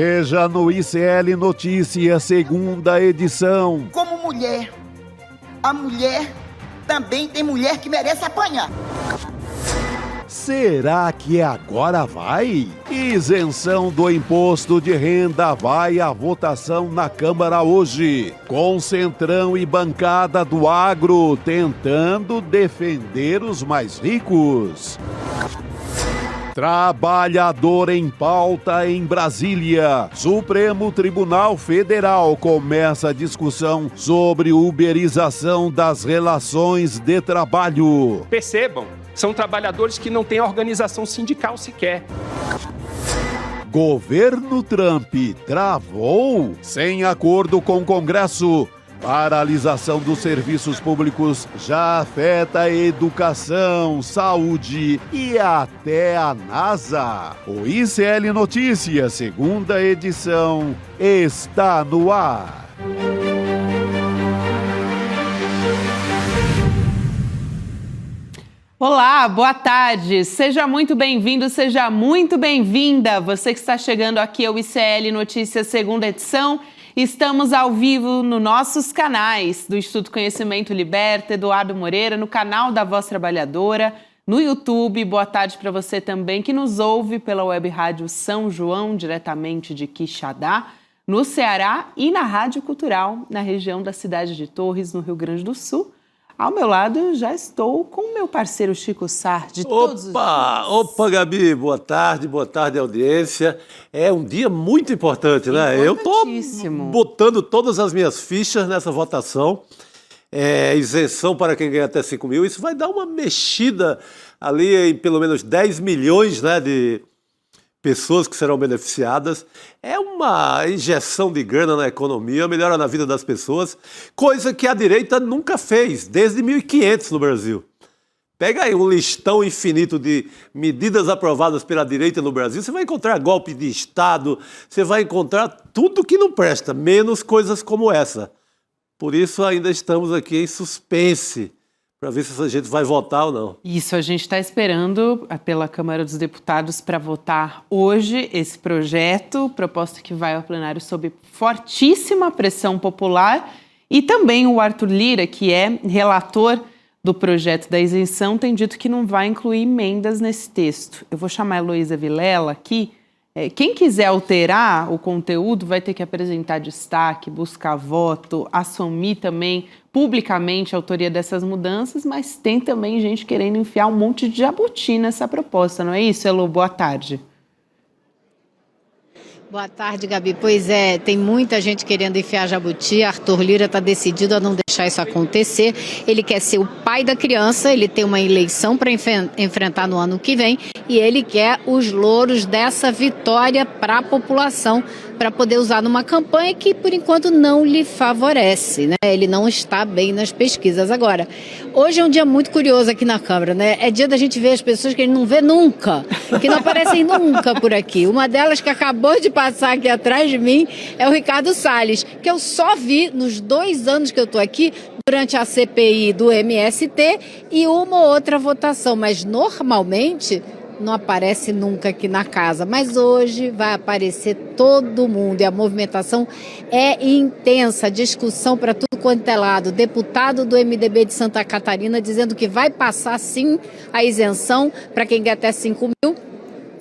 Veja no ICL Notícias, segunda edição. Como mulher, a mulher também tem mulher que merece apanhar. Será que agora vai? Isenção do imposto de renda vai à votação na Câmara hoje. Com Centrão e bancada do agro tentando defender os mais ricos. Trabalhador em pauta em Brasília. Supremo Tribunal Federal começa a discussão sobre uberização das relações de trabalho. Percebam, são trabalhadores que não têm organização sindical sequer. Governo Trump travou sem acordo com o Congresso. Paralisação dos serviços públicos já afeta a educação, saúde e até a NASA. O ICL Notícias, segunda edição, está no ar. Olá, boa tarde. Seja muito bem-vindo, seja muito bem-vinda. Você que está chegando aqui ao ICL Notícias, segunda edição. Estamos ao vivo nos nossos canais do Instituto Conhecimento Liberta, Eduardo Moreira, no canal da Voz Trabalhadora, no YouTube. Boa tarde para você também que nos ouve pela Web Rádio São João, diretamente de Quixadá, no Ceará, e na Rádio Cultural, na região da cidade de Torres, no Rio Grande do Sul. Ao meu lado já estou com o meu parceiro Chico Sá, de todos os dias. Opa, Gabi, boa tarde, audiência. É um dia muito importante, né? Eu estou botando todas as minhas fichas nessa votação. Isenção para quem ganha até 5 mil. Isso vai dar uma mexida ali em pelo menos 10 milhões, né, de pessoas que serão beneficiadas. É uma injeção de grana na economia, melhora na vida das pessoas, coisa que a direita nunca fez, desde 1500 no Brasil. Pega aí um listão infinito de medidas aprovadas pela direita no Brasil, você vai encontrar golpe de Estado, você vai encontrar tudo que não presta, menos coisas como essa. Por isso ainda estamos aqui em suspense, para ver se essa gente vai votar ou não. Isso, a gente está esperando pela Câmara dos Deputados para votar hoje esse projeto, proposta que vai ao plenário sob fortíssima pressão popular, e também o Arthur Lira, que é relator do projeto da isenção, tem dito que não vai incluir emendas nesse texto. Eu vou chamar a Heloísa Vilela aqui. Quem quiser alterar o conteúdo vai ter que apresentar destaque, buscar voto, assumir também publicamente a autoria dessas mudanças, mas tem também gente querendo enfiar um monte de jabuti nessa proposta, não é isso, Elo? Boa tarde. Boa tarde, Gabi. Pois é, tem muita gente querendo enfiar jabuti. Arthur Lira está decidido a não deixar isso acontecer. Ele quer ser o pai da criança, ele tem uma eleição para enfrentar no ano que vem e ele quer os louros dessa vitória para a população, para poder usar numa campanha que, por enquanto, não lhe favorece, né? Ele não está bem nas pesquisas. Agora, hoje é um dia muito curioso aqui na Câmara, né? É dia da gente ver as pessoas que a gente não vê nunca, que não aparecem nunca por aqui. Uma delas que acabou de passar aqui atrás de mim é o Ricardo Salles, que eu só vi nos 2 anos que eu estou aqui, durante a CPI do MST e uma ou outra votação, mas normalmente não aparece nunca aqui na casa, mas hoje vai aparecer todo mundo e a movimentação é intensa, discussão para tudo quanto é lado. Deputado do MDB de Santa Catarina dizendo que vai passar sim a isenção para quem ganha até 5 mil,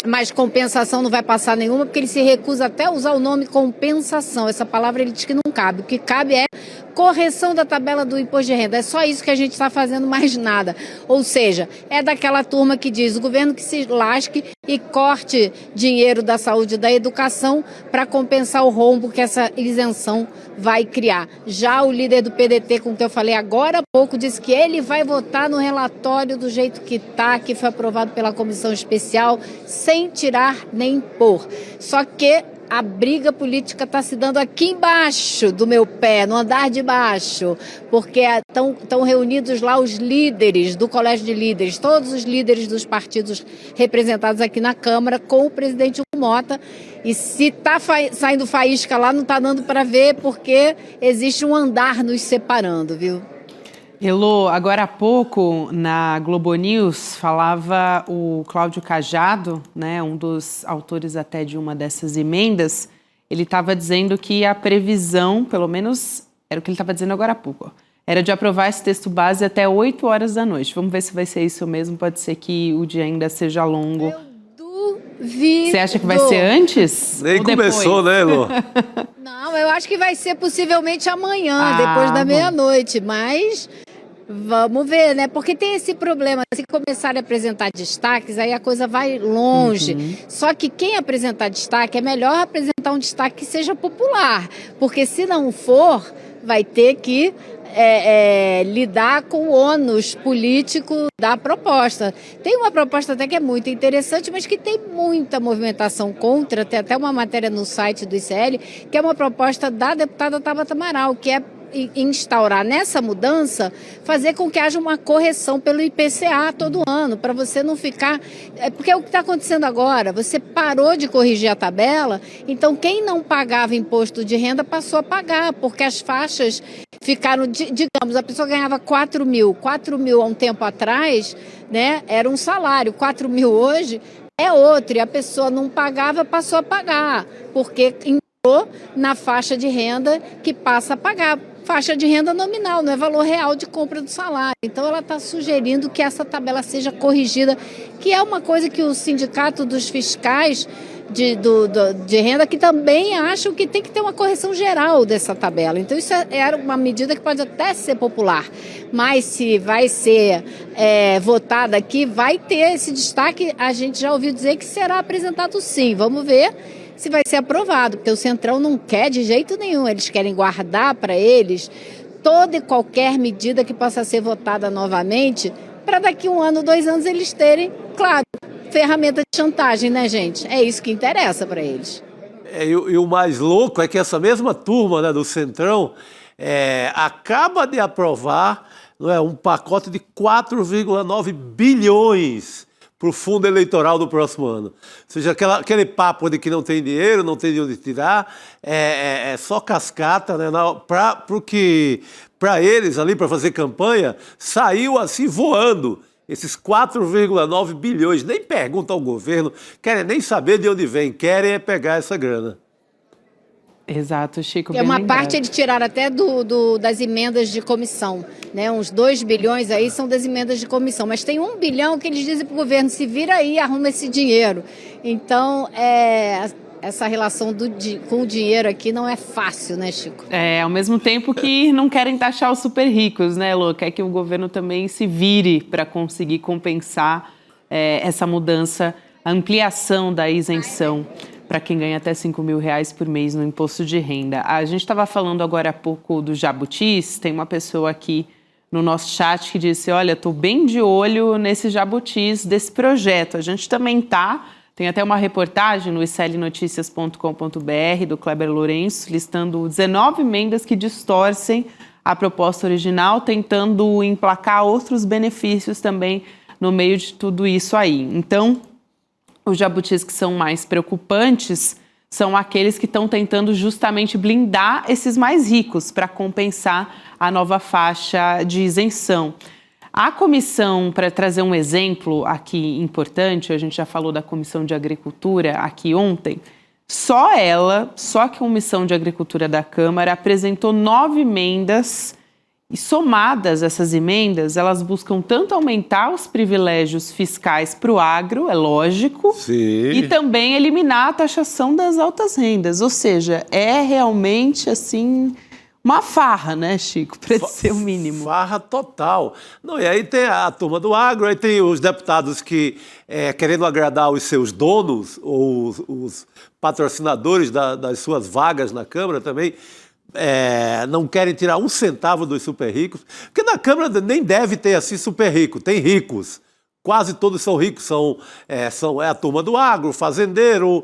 mas compensação não vai passar nenhuma, porque ele se recusa até a usar o nome compensação. Essa palavra ele diz que não cabe. O que cabe é correção da tabela do imposto de renda. É só isso que a gente está fazendo, mais nada. Ou seja, é daquela turma que diz o governo que se lasque e corte dinheiro da saúde e da educação para compensar o rombo que essa isenção vai criar. Já o líder do PDT, com que eu falei agora há pouco, disse que ele vai votar no relatório do jeito que está, que foi aprovado pela comissão especial, sem tirar nem pôr. Só que a briga política está se dando aqui embaixo do meu pé, no andar de baixo, porque estão reunidos lá os líderes do Colégio de Líderes, todos os líderes dos partidos representados aqui na Câmara, com o presidente Hugo Mota. E se está saindo faísca lá, não está dando para ver, porque existe um andar nos separando, viu? Elô, agora há pouco, na Globo News, falava o Cláudio Cajado, né, um dos autores até de uma dessas emendas, ele estava dizendo que a previsão, pelo menos era o que ele estava dizendo agora há pouco, era de aprovar esse texto base até 8 horas da noite. Vamos ver se vai ser isso mesmo, pode ser que o dia ainda seja longo. Eu duvido. Você acha que vai ser antes? Nem ou começou, depois? né, Elô? Não, eu acho que vai ser possivelmente amanhã, Ah, depois da bom. meia-noite, mas vamos ver, né? Porque tem esse problema, se começarem a apresentar destaques, aí a coisa vai longe. Só que quem apresentar destaque, é melhor apresentar um destaque que seja popular, porque se não for, vai ter que lidar com o ônus político da proposta. Tem uma proposta até que é muito interessante, mas que tem muita movimentação contra, tem até uma matéria no site do ICL, que é uma proposta da deputada Tabata Amaral, que é instaurar nessa mudança, fazer com que haja uma correção pelo IPCA todo ano, para você não ficar... Porque é o que está acontecendo agora, você parou de corrigir a tabela, então quem não pagava imposto de renda passou a pagar, porque as faixas ficaram, digamos, a pessoa ganhava 4 mil há um tempo atrás, né, era um salário, 4 mil hoje é outro, e a pessoa não pagava, passou a pagar, porque entrou na faixa de renda que passa a pagar. Faixa de renda nominal, não é valor real de compra do salário. Então ela está sugerindo que essa tabela seja corrigida, que é uma coisa que o sindicato dos fiscais de renda que também acham que tem que ter uma correção geral dessa tabela. Então isso era uma medida que pode até ser popular, mas se vai ser votada aqui, vai ter esse destaque, a gente já ouviu dizer que será apresentado sim. Vamos ver se vai ser aprovado, porque o Centrão não quer de jeito nenhum, eles querem guardar para eles toda e qualquer medida que possa ser votada novamente, para daqui 1 ano, 2 anos eles terem, claro, ferramenta de chantagem, né, gente? É isso que interessa para eles. E o mais louco é que essa mesma turma, né, do Centrão acaba de aprovar, não é, um pacote de 4,9 bilhões para o fundo eleitoral do próximo ano. Ou seja, aquele papo de que não tem dinheiro, não tem de onde tirar, é só cascata, né? Para eles ali, para fazer campanha, saiu assim voando. Esses 4,9 bilhões, nem perguntam ao governo, querem nem saber de onde vem, querem pegar essa grana. Exato, Chico. É uma parte eles tiraram até das emendas de comissão, né? Uns 2 bilhões aí são das emendas de comissão, mas tem 1 bilhão que eles dizem para o governo, se vira aí, arruma esse dinheiro. Então, essa relação com o dinheiro aqui não é fácil, né, Chico? Ao mesmo tempo que não querem taxar os super ricos, né, Lô? Quer que o governo também se vire para conseguir compensar essa mudança, a ampliação da isenção para quem ganha até R$5 mil por mês no imposto de renda. A gente estava falando agora há pouco do jabutis, tem uma pessoa aqui no nosso chat que disse, olha, estou bem de olho nesse jabutis desse projeto. A gente também tem até uma reportagem no iclnoticias.com.br do Kleber Lourenço, listando 19 emendas que distorcem a proposta original, tentando emplacar outros benefícios também no meio de tudo isso aí. Então, os jabutis que são mais preocupantes são aqueles que estão tentando justamente blindar esses mais ricos para compensar a nova faixa de isenção. A comissão, para trazer um exemplo aqui importante, a gente já falou da Comissão de Agricultura aqui ontem, só a Comissão de Agricultura da Câmara apresentou 9 emendas. E somadas essas emendas, elas buscam tanto aumentar os privilégios fiscais para o agro, é lógico, Sim. E também eliminar a taxação das altas rendas. Ou seja, é realmente assim uma farra, né, Chico, para ser o mínimo. Farra total. Não, e aí tem a turma do agro, aí tem os deputados que, querendo agradar os seus donos, ou os patrocinadores das suas vagas na Câmara também, não querem tirar um centavo dos super ricos, porque na Câmara nem deve ter assim super rico, tem ricos. Quase todos são ricos, são a turma do agro, fazendeiro,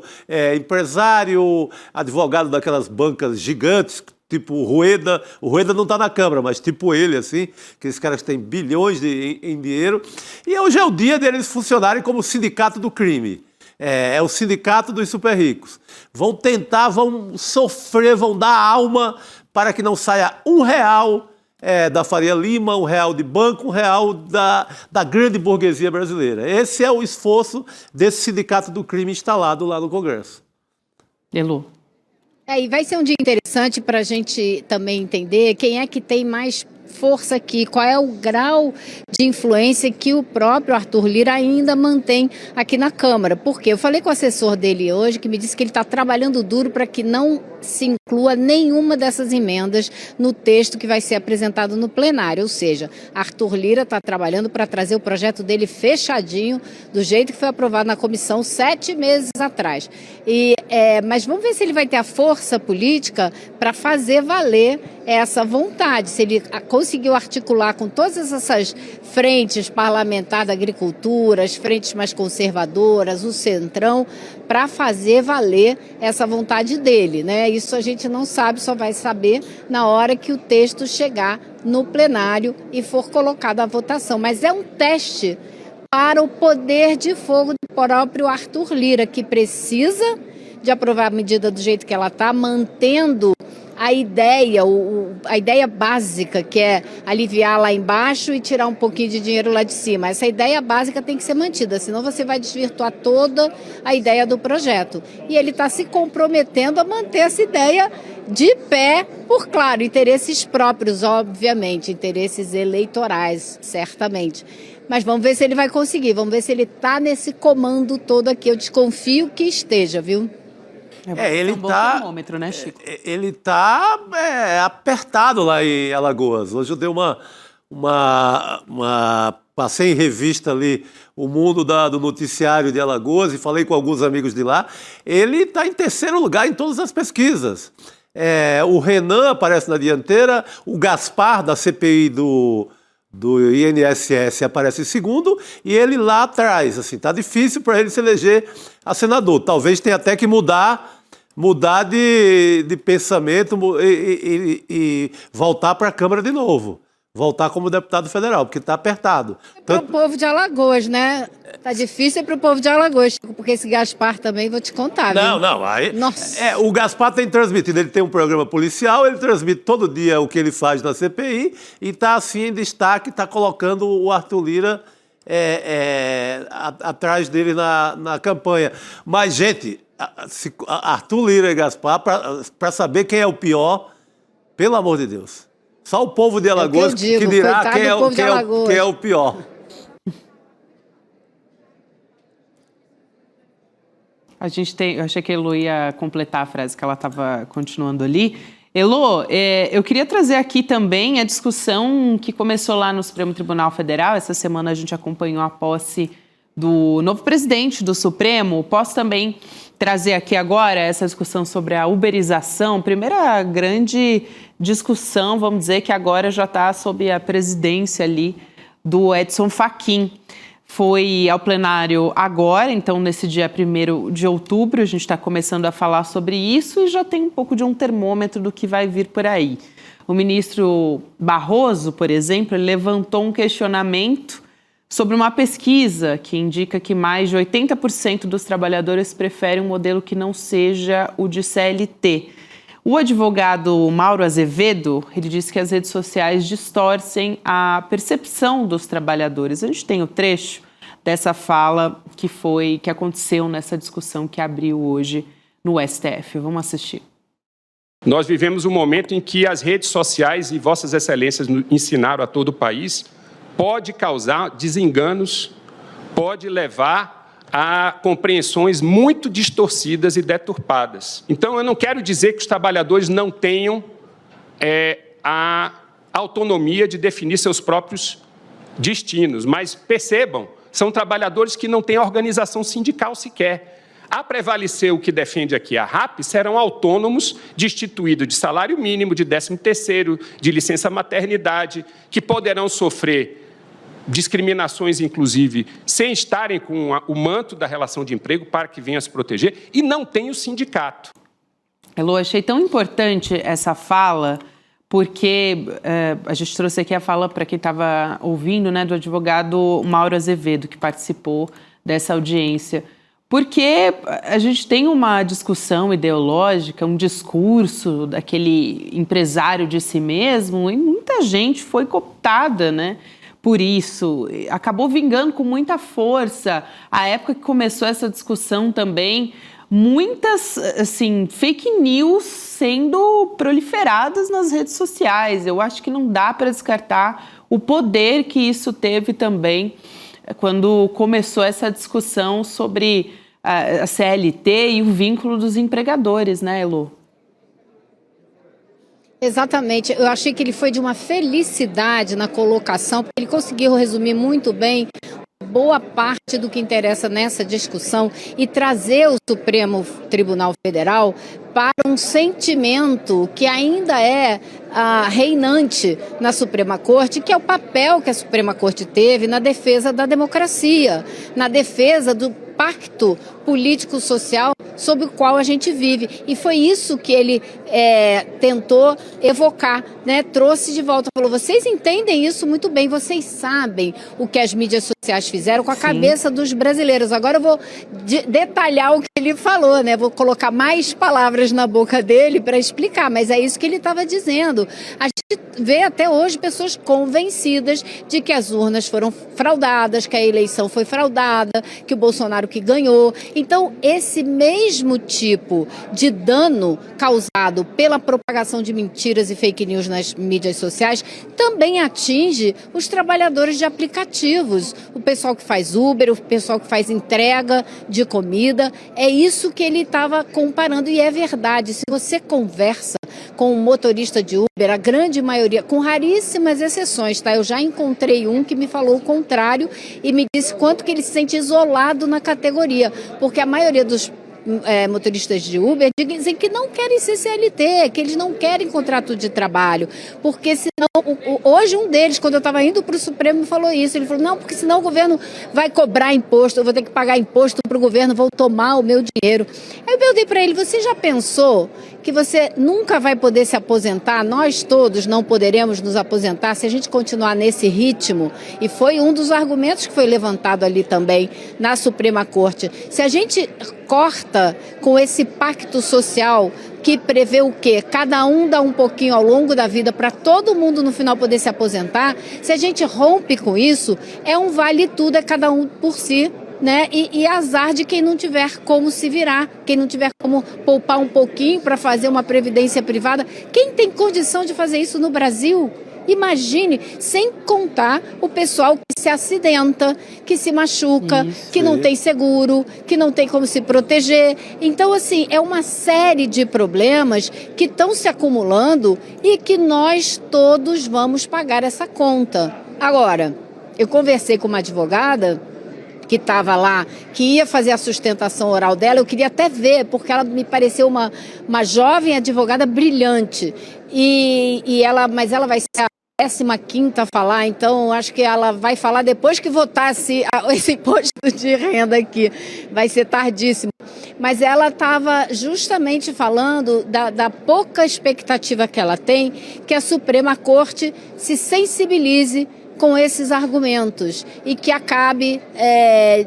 empresário, advogado daquelas bancas gigantes, tipo o Rueda. O Rueda não está na Câmara, mas tipo ele, assim, aqueles caras que têm bilhões em dinheiro. E hoje é o dia deles funcionarem como sindicato do crime. É o sindicato dos super ricos. Vão tentar, vão sofrer, vão dar alma para que não saia R$1 da Faria Lima, R$1 de banco, R$1 da grande burguesia brasileira. Esse é o esforço desse sindicato do crime instalado lá no Congresso. Elô. E vai ser um dia interessante para a gente também entender quem é que tem mais força aqui, qual é o grau de influência que o próprio Arthur Lira ainda mantém aqui na Câmara. Por quê? Eu falei com o assessor dele hoje, que me disse que ele está trabalhando duro para que não se inclua nenhuma dessas emendas no texto que vai ser apresentado no plenário. Ou seja, Arthur Lira está trabalhando para trazer o projeto dele fechadinho, do jeito que foi aprovado na comissão 7 meses atrás. Mas vamos ver se ele vai ter a força política para fazer valer essa vontade, se ele conseguiu articular com todas essas frentes parlamentares da agricultura, as frentes mais conservadoras, o centrão, para fazer valer essa vontade dele, né? Isso a gente não sabe, só vai saber na hora que o texto chegar no plenário e for colocado à votação. Mas é um teste para o poder de fogo do próprio Arthur Lira, que precisa de aprovar a medida do jeito que ela está, mantendo a ideia básica, que é aliviar lá embaixo e tirar um pouquinho de dinheiro lá de cima. Essa ideia básica tem que ser mantida, senão você vai desvirtuar toda a ideia do projeto. E ele está se comprometendo a manter essa ideia de pé, por, claro, interesses próprios, obviamente, interesses eleitorais, certamente. Mas vamos ver se ele vai conseguir, vamos ver se ele está nesse comando todo aqui. Eu desconfio que esteja, viu? Ele um bom termômetro, né, Chico? Ele está apertado lá em Alagoas. Hoje eu dei passei em revista ali o mundo do noticiário de Alagoas e falei com alguns amigos de lá. Ele está em terceiro lugar em todas as pesquisas. O Renan aparece na dianteira, o Gaspar, da CPI do INSS, aparece em segundo, e ele lá atrás. Assim, tá difícil para ele se eleger a senador. Talvez tenha até que mudar de pensamento e voltar para a Câmara de novo. Voltar como deputado federal, porque está apertado. Para o povo de Alagoas, né? Tá difícil para o povo de Alagoas, porque esse Gaspar também, vou te contar, viu? Não. O Gaspar tem transmitido, ele tem um programa policial, ele transmite todo dia o que ele faz na CPI e está assim em destaque, está colocando o Arthur Lira atrás dele na campanha. Mas, gente, Arthur Lira e Gaspar, para saber quem é o pior, pelo amor de Deus. Só o povo de Alagoas que dirá quem é o pior. Eu achei que a Elo ia completar a frase que ela estava continuando ali. Elo, eu queria trazer aqui também a discussão que começou lá no Supremo Tribunal Federal. Essa semana a gente acompanhou a posse do novo presidente do Supremo. Posso também trazer aqui agora essa discussão sobre a uberização. Primeira grande discussão, vamos dizer, que agora já está sob a presidência ali do Edson Fachin. Foi ao plenário agora, então nesse dia 1º de outubro, a gente está começando a falar sobre isso e já tem um pouco de um termômetro do que vai vir por aí. O ministro Barroso, por exemplo, ele levantou um questionamento sobre uma pesquisa que indica que mais de 80% dos trabalhadores preferem um modelo que não seja o de CLT. O advogado Mauro Azevedo, ele disse que as redes sociais distorcem a percepção dos trabalhadores. A gente tem o trecho dessa fala que aconteceu nessa discussão que abriu hoje no STF. Vamos assistir. Nós vivemos um momento em que as redes sociais, e Vossas Excelências ensinaram a todo o país, pode causar desenganos, pode levar a compreensões muito distorcidas e deturpadas. Então, eu não quero dizer que os trabalhadores não tenham a autonomia de definir seus próprios destinos, mas percebam, são trabalhadores que não têm organização sindical sequer. A prevalecer o que defende aqui a RAP, serão autônomos destituídos de salário mínimo, de 13º, de licença maternidade, que poderão sofrer discriminações, inclusive, sem estarem com o manto da relação de emprego para que venham a se proteger, e não tem o sindicato. Elo, achei tão importante essa fala, porque a gente trouxe aqui a fala, para quem estava ouvindo, né, do advogado Mauro Azevedo, que participou dessa audiência. Porque a gente tem uma discussão ideológica, um discurso daquele empresário de si mesmo, e muita gente foi cooptada, né? Por isso, acabou vingando com muita força. A época que começou essa discussão também, muitas, assim, fake news sendo proliferadas nas redes sociais. Eu acho que não dá para descartar o poder que isso teve também quando começou essa discussão sobre a CLT e o vínculo dos empregadores, né, Elô? Exatamente. Eu achei que ele foi de uma felicidade na colocação, porque ele conseguiu resumir muito bem boa parte do que interessa nessa discussão e trazer o Supremo Tribunal Federal para um sentimento que ainda é reinante na Suprema Corte, que é o papel que a Suprema Corte teve na defesa da democracia, na defesa do pacto político-social sobre o qual a gente vive. E foi isso que ele tentou evocar, né? Trouxe de volta, falou, vocês entendem isso muito bem, vocês sabem o que as mídias sociais fizeram com a cabeça dos brasileiros. Agora eu vou detalhar o que ele falou, né? Vou colocar mais palavras na boca dele para explicar, mas é isso que ele estava dizendo. A gente vê até hoje pessoas convencidas de que as urnas foram fraudadas, que a eleição foi fraudada, que o Bolsonaro que ganhou. Então, esse mesmo tipo de dano causado pela propagação de mentiras e fake news nas mídias sociais também atinge os trabalhadores de aplicativos, o pessoal que faz Uber, o pessoal que faz entrega de comida. É isso que ele estava comparando e é verdade. Se você conversa com um motorista de Uber, a grande maioria, com raríssimas exceções, tá? Eu já encontrei um que me falou o contrário e me disse quanto que ele se sente isolado na categoria, porque a maioria dos motoristas de Uber dizem que não querem ser CLT, que eles não querem contrato de trabalho, porque senão, hoje um deles, quando eu estava indo para o Supremo, me falou isso, ele falou, não, porque senão o governo vai cobrar imposto, eu vou ter que pagar imposto para o governo, vou tomar o meu dinheiro. Aí eu perguntei para ele, você já pensou que você nunca vai poder se aposentar, nós todos não poderemos nos aposentar se a gente continuar nesse ritmo? E foi um dos argumentos que foi levantado ali também na Suprema Corte. Se a gente corta com esse pacto social que prevê o quê? Cada um dá um pouquinho ao longo da vida para todo mundo no final poder se aposentar. Se a gente rompe com isso, é um vale tudo, é cada um por si, né? E azar de quem não tiver como se virar, quem não tiver como poupar um pouquinho para fazer uma previdência privada. Quem tem condição de fazer isso no Brasil? Imagine, sem contar o pessoal que se acidenta, que se machuca, que não tem seguro, que não tem como se proteger. Então, assim, é uma série de problemas que estão se acumulando e que nós todos vamos pagar essa conta. Agora, eu conversei com uma advogada que estava lá, que ia fazer a sustentação oral dela, eu queria até ver, porque ela me pareceu uma jovem advogada brilhante, mas ela vai ser a 15ª a falar, então acho que ela vai falar depois que votar esse imposto de renda aqui, vai ser tardíssimo. Mas ela estava justamente falando da pouca expectativa que ela tem, que a Suprema Corte se sensibilize com esses argumentos e que acabe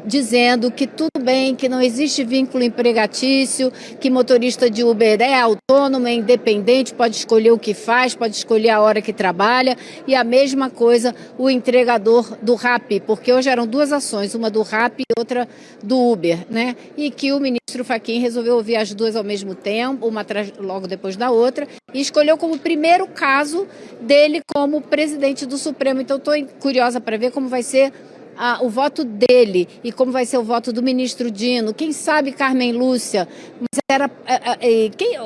dizendo que tudo bem, que não existe vínculo empregatício, que motorista de Uber é autônomo, é independente, pode escolher o que faz, pode escolher a hora que trabalha, e a mesma coisa o entregador do Rappi, porque hoje eram duas ações, uma do Rappi e outra do Uber, né? E que o ministro Fachin resolveu ouvir as duas ao mesmo tempo, uma logo depois da outra, e escolheu como primeiro caso dele como presidente do Supremo. Então estou curiosa para ver como vai ser o voto dele e como vai ser o voto do ministro Dino, quem sabe Carmen Lúcia, mas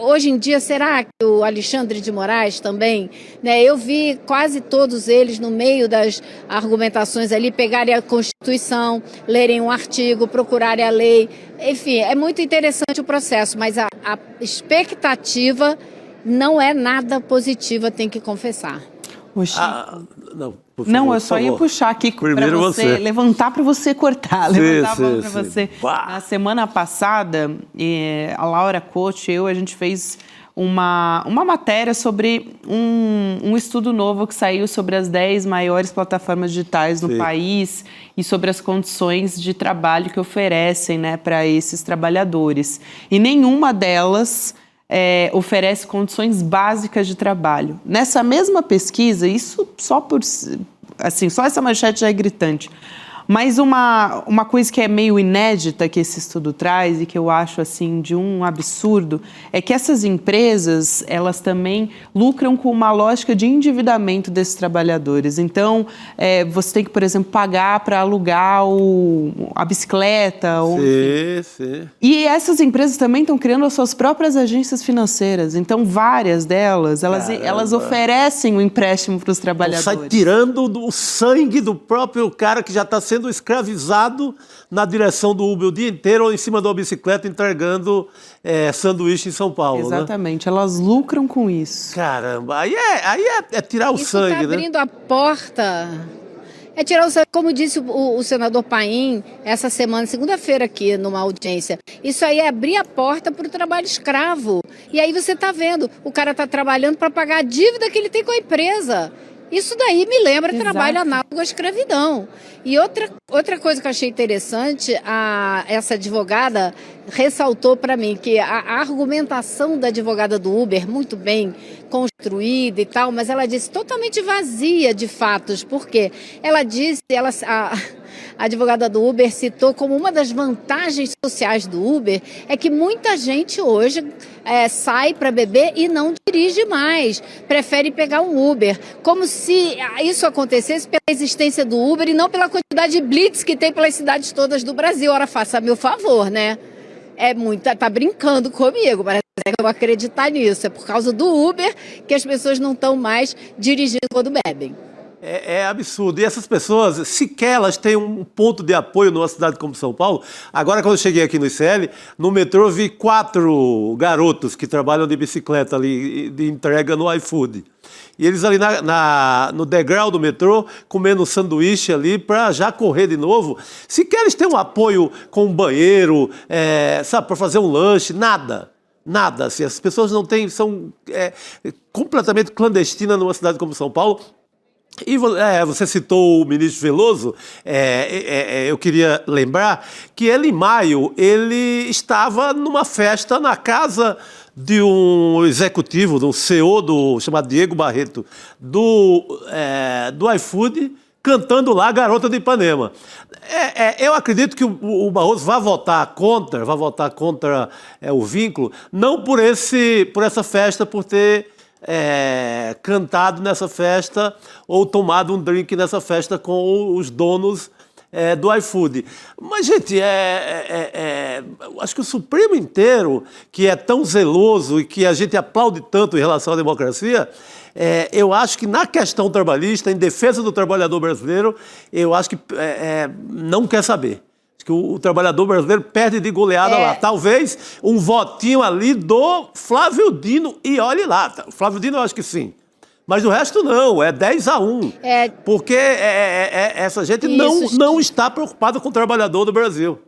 hoje em dia será que o Alexandre de Moraes também, né? Eu vi quase todos eles no meio das argumentações ali pegarem a Constituição, lerem um artigo, procurarem a lei, enfim, é muito interessante o processo, mas a expectativa não é nada positiva, tem que confessar. Não, eu só ia puxar aqui para você, levantar para você cortar, levantar a bola para você. Na semana passada, a Laura Coach e a gente fez uma matéria sobre um estudo novo que saiu sobre as 10 maiores plataformas digitais no país e sobre as condições de trabalho que oferecem, né, para esses trabalhadores. E nenhuma delas oferece condições básicas de trabalho. Nessa mesma pesquisa, isso só essa manchete já é gritante, Mas uma coisa que é meio inédita que esse estudo traz e que eu acho assim de um absurdo é que essas empresas, elas também lucram com uma lógica de endividamento desses trabalhadores. Então, você tem que, por exemplo, pagar para alugar a bicicleta. Sim. E essas empresas também estão criando as suas próprias agências financeiras. Então, várias delas, elas oferecem o empréstimo para os trabalhadores. Sai tirando o sangue do próprio cara que já está sendo escravizado na direção do Uber o dia inteiro ou em cima de uma bicicleta entregando sanduíche em São Paulo. Exatamente, né? Elas lucram com isso. Caramba, aí é tirar o Isso sangue, tá né? abrindo a porta. É tirar o sangue, como disse o senador Paim essa semana, segunda-feira aqui, numa audiência. Isso aí é abrir a porta para o trabalho escravo. E aí você está vendo, o cara está trabalhando para pagar a dívida que ele tem com a empresa. Isso daí me lembra trabalho análogo à escravidão. E outra coisa que eu achei interessante, essa advogada ressaltou para mim que a argumentação da advogada do Uber, muito bem construída e tal, mas ela disse totalmente vazia de fatos, porque ela disse, a advogada do Uber citou como uma das vantagens sociais do Uber é que muita gente hoje sai para beber e não dirige mais, prefere pegar um Uber, como se isso acontecesse pela existência do Uber e não pela quantidade de blitz que tem pelas cidades todas do Brasil. Ora, faça meu favor, né? Tá brincando comigo, parece que eu vou acreditar nisso. É por causa do Uber que as pessoas não estão mais dirigindo quando bebem. É absurdo. E essas pessoas, sequer elas têm um ponto de apoio numa cidade como São Paulo. Agora, quando eu cheguei aqui no ICL, no metrô eu vi 4 garotos que trabalham de bicicleta ali, de entrega no iFood. E eles ali no degrau do metrô, comendo um sanduíche ali para já correr de novo. Sequer eles têm um apoio com um banheiro, sabe, para fazer um lanche, nada. Nada. Assim, as pessoas não têm, são completamente clandestinas numa cidade como São Paulo. E você citou o ministro Veloso, eu queria lembrar que ele, em maio, ele estava numa festa na casa de um executivo, de um CEO chamado Diego Barreto, do iFood, cantando lá Garota de Ipanema. Eu acredito que o Barroso vai votar contra o vínculo, não por essa festa, por ter cantado nessa festa ou tomado um drink nessa festa com os donos do iFood. Mas, gente, acho que o Supremo inteiro, que é tão zeloso e que a gente aplaude tanto em relação à democracia, eu acho que na questão trabalhista, em defesa do trabalhador brasileiro, eu acho que não quer saber. Que o trabalhador brasileiro perde de goleada lá. Talvez um votinho ali do Flávio Dino, e olhe lá, o Flávio Dino eu acho que sim. Mas o resto não, é 10-1. Porque essa gente não está preocupada com o trabalhador do Brasil.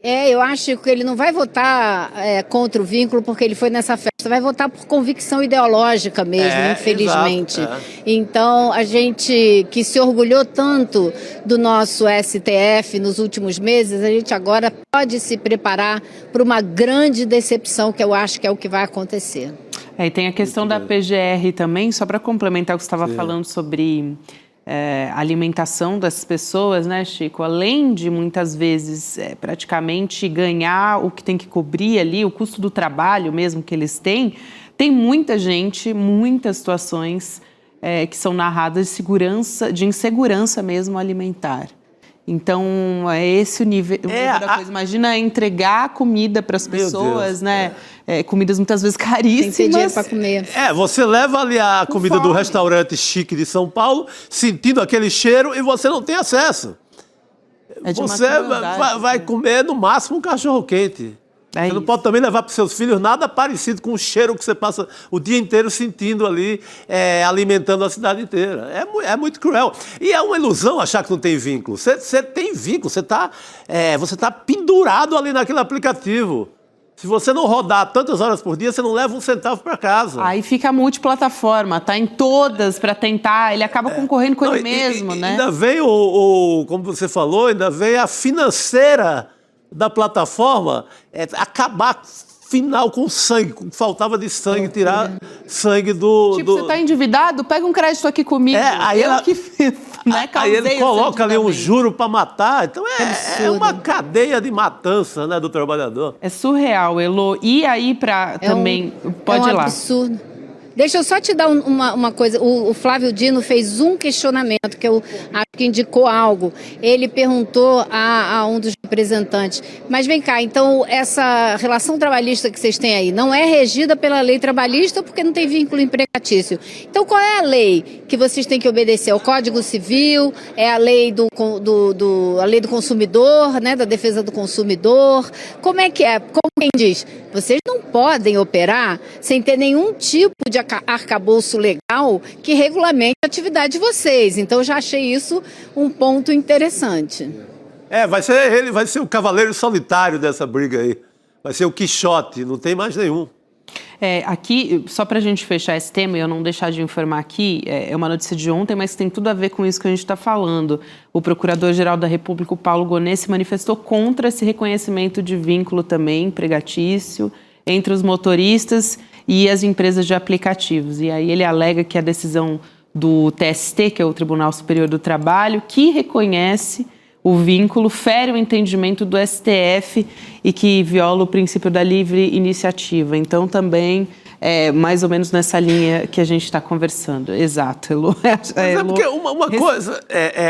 Eu acho que ele não vai votar contra o vínculo porque ele foi nessa festa, vai votar por convicção ideológica mesmo, infelizmente. Exato, Então, a gente que se orgulhou tanto do nosso STF nos últimos meses, a gente agora pode se preparar para uma grande decepção, que eu acho que é o que vai acontecer. E tem a questão da PGR também, só para complementar o que você estava falando sobre alimentação das pessoas, né, Chico? Além de, muitas vezes, praticamente ganhar o que tem que cobrir ali, o custo do trabalho mesmo que eles têm, tem muita gente, muitas situações que são narradas de insegurança mesmo alimentar. Então, é esse o nível da coisa. Imagina entregar comida para as pessoas, né? Comidas muitas vezes caríssimas. Tem que ter dinheiro para comer. Você leva ali a comida do restaurante chique de São Paulo, sentindo aquele cheiro, e você não tem acesso. Você vai comer, no máximo, um cachorro-quente. Você não pode também levar para os seus filhos nada parecido com o cheiro que você passa o dia inteiro sentindo ali, alimentando a cidade inteira. É muito cruel. E é uma ilusão achar que não tem vínculo. Você tem vínculo, você tá pendurado ali naquele aplicativo. Se você não rodar tantas horas por dia, você não leva um centavo para casa. Aí fica multiplataforma, tá em todas para tentar, ele acaba concorrendo com ele mesmo, né? Ainda vem como você falou, ainda vem a financeira da plataforma acabar final com sangue, com faltava de sangue, tirar sangue do... Tipo, você tá endividado? Pega um crédito aqui comigo. Aí ela... né? Aí ele coloca ali um juro para matar. Então é uma cadeia de matança, né, do trabalhador. É surreal, Elô. E aí para também... Pode ir lá. Absurdo. Deixa eu só te dar uma coisa. O Flávio Dino fez um questionamento que eu acho que indicou algo. Ele perguntou a um dos representantes, mas vem cá, então essa relação trabalhista que vocês têm aí não é regida pela lei trabalhista porque não tem vínculo empregatício. Então qual é a lei que vocês têm que obedecer? É o Código Civil? É a lei a lei do consumidor, né, da defesa do consumidor? Como é que é? Como quem diz? Vocês não podem operar sem ter nenhum tipo de arcabouço legal que regulamente a atividade de vocês. Então, eu já achei isso um ponto interessante. Ele vai ser o cavaleiro solitário dessa briga aí. Vai ser o Quixote, não tem mais nenhum. Aqui, só para a gente fechar esse tema e eu não deixar de informar aqui, é uma notícia de ontem, mas tem tudo a ver com isso que a gente está falando. O Procurador-Geral da República, o Paulo Gonet, se manifestou contra esse reconhecimento de vínculo também empregatício entre os motoristas e as empresas de aplicativos. E aí ele alega que a decisão do TST, que é o Tribunal Superior do Trabalho, que reconhece o vínculo, fere o entendimento do STF e que viola o princípio da livre iniciativa. Então, também é mais ou menos nessa linha que a gente está conversando. Exato, Elô. Mas porque uma coisa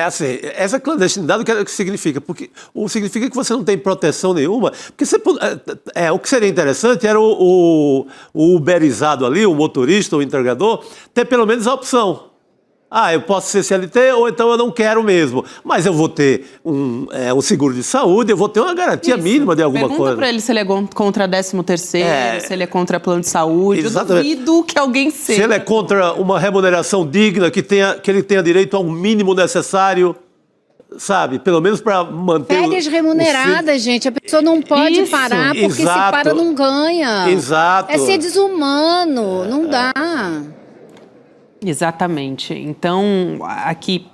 assim, essa clandestinidade, o que significa? Porque significa que você não tem proteção nenhuma. Porque o que seria interessante era o uberizado ali, o motorista, o entregador, ter pelo menos a opção. Eu posso ser CLT ou então eu não quero mesmo. Mas eu vou ter um seguro de saúde, eu vou ter uma garantia mínima de alguma coisa. Pergunta para ele se ele é contra 13º, se ele é contra plano de saúde. Exatamente. Eu duvido que alguém seja. Se ele é contra uma remuneração digna, que ele tenha direito ao mínimo necessário, sabe? Pelo menos para manter... Férias remuneradas, gente. A pessoa não pode parar, porque se para não ganha. Exato. É ser desumano, não dá. Exatamente. Então, aqui,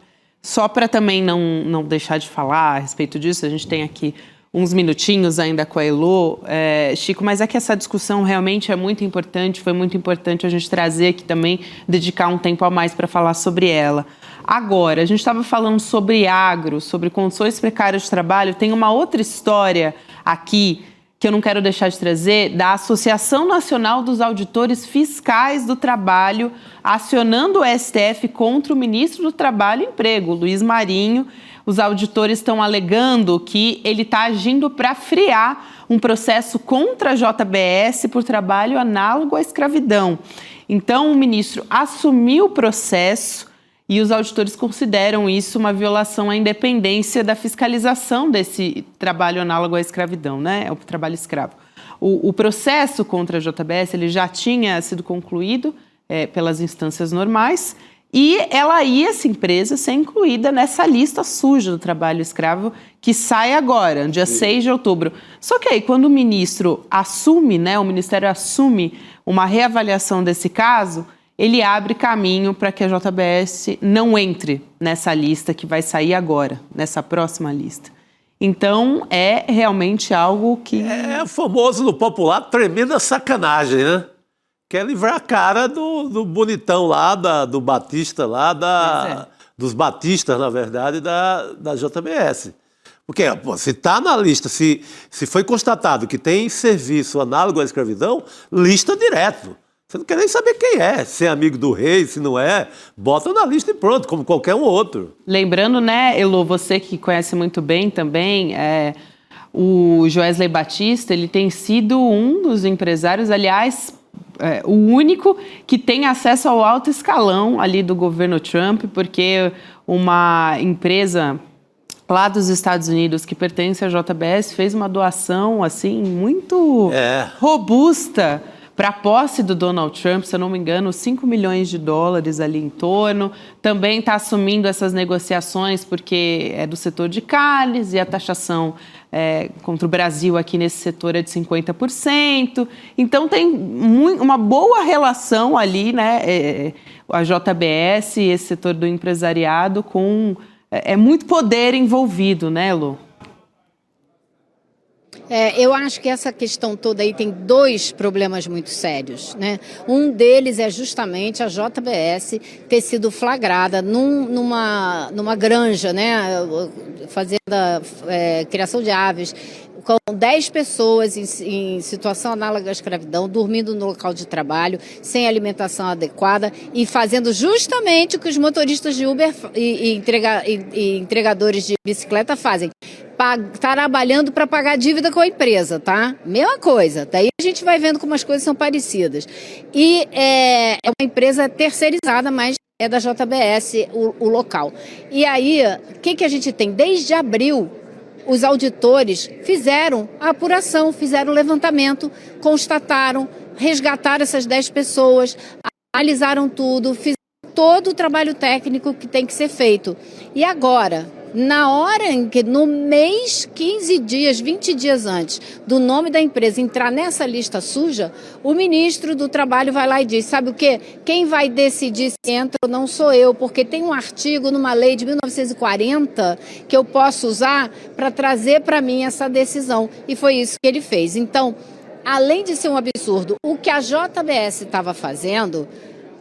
só para também não deixar de falar a respeito disso, a gente tem aqui uns minutinhos ainda com a Elô, Chico, mas é que essa discussão realmente é muito importante, foi muito importante a gente trazer aqui também, dedicar um tempo a mais para falar sobre ela. Agora, a gente estava falando sobre agro, sobre condições precárias de trabalho, tem uma outra história aqui que eu não quero deixar de trazer, da Associação Nacional dos Auditores Fiscais do Trabalho, acionando o STF contra o ministro do Trabalho e Emprego, Luiz Marinho. Os auditores estão alegando que ele está agindo para frear um processo contra a JBS por trabalho análogo à escravidão. Então, o ministro assumiu o processo e os auditores consideram isso uma violação à independência da fiscalização desse trabalho análogo à escravidão, né? O trabalho escravo. O processo contra a JBS ele já tinha sido concluído pelas instâncias normais e essa empresa, ser incluída nessa lista suja do trabalho escravo que sai agora, no dia 6 de outubro. Só que aí, quando o ministro assume, né, o Ministério assume uma reavaliação desse caso, ele abre caminho para que a JBS não entre nessa lista que vai sair agora, nessa próxima lista. Então, é realmente algo que... É famoso no popular, tremenda sacanagem, né? Quer livrar a cara do bonitão lá, do Batista lá, dos Batistas, na verdade, da JBS. Porque se está na lista, se foi constatado que tem serviço análogo à escravidão, lista direto. Você não quer nem saber quem é, se é amigo do rei, se não é, bota na lista e pronto, como qualquer um outro. Lembrando, né, Elô, você que conhece muito bem também, o Joesley Batista, ele tem sido um dos empresários, aliás, o único que tem acesso ao alto escalão ali do governo Trump, porque uma empresa lá dos Estados Unidos que pertence à JBS fez uma doação, assim, muito robusta para a posse do Donald Trump, se eu não me engano, 5 milhões de dólares ali em torno. Também está assumindo essas negociações porque é do setor de carnes e a taxação contra o Brasil aqui nesse setor é de 50%. Então tem uma boa relação ali, né? A JBS e esse setor do empresariado com... muito poder envolvido, né, Lu? Eu acho que essa questão toda aí tem dois problemas muito sérios, né? Um deles é justamente a JBS ter sido flagrada numa granja, né? Fazenda, criação de aves, com 10 pessoas em situação análoga à escravidão, dormindo no local de trabalho, sem alimentação adequada e fazendo justamente o que os motoristas de Uber e entregadores de bicicleta fazem. Trabalhando para pagar dívida com a empresa, tá? Mesma coisa. Daí a gente vai vendo como as coisas são parecidas. E é uma empresa terceirizada, mas é da JBS o local. E aí, o que a gente tem? Desde abril, os auditores fizeram a apuração, fizeram o levantamento, constataram, resgataram essas 10 pessoas, analisaram tudo, fizeram todo o trabalho técnico que tem que ser feito. E agora, na hora em que, no mês, 15 dias, 20 dias antes do nome da empresa entrar nessa lista suja, o ministro do Trabalho vai lá e diz, sabe o quê? Quem vai decidir se entra ou não sou eu, porque tem um artigo numa lei de 1940 que eu posso usar para trazer para mim essa decisão. E foi isso que ele fez. Então, além de ser um absurdo, o que a JBS estava fazendo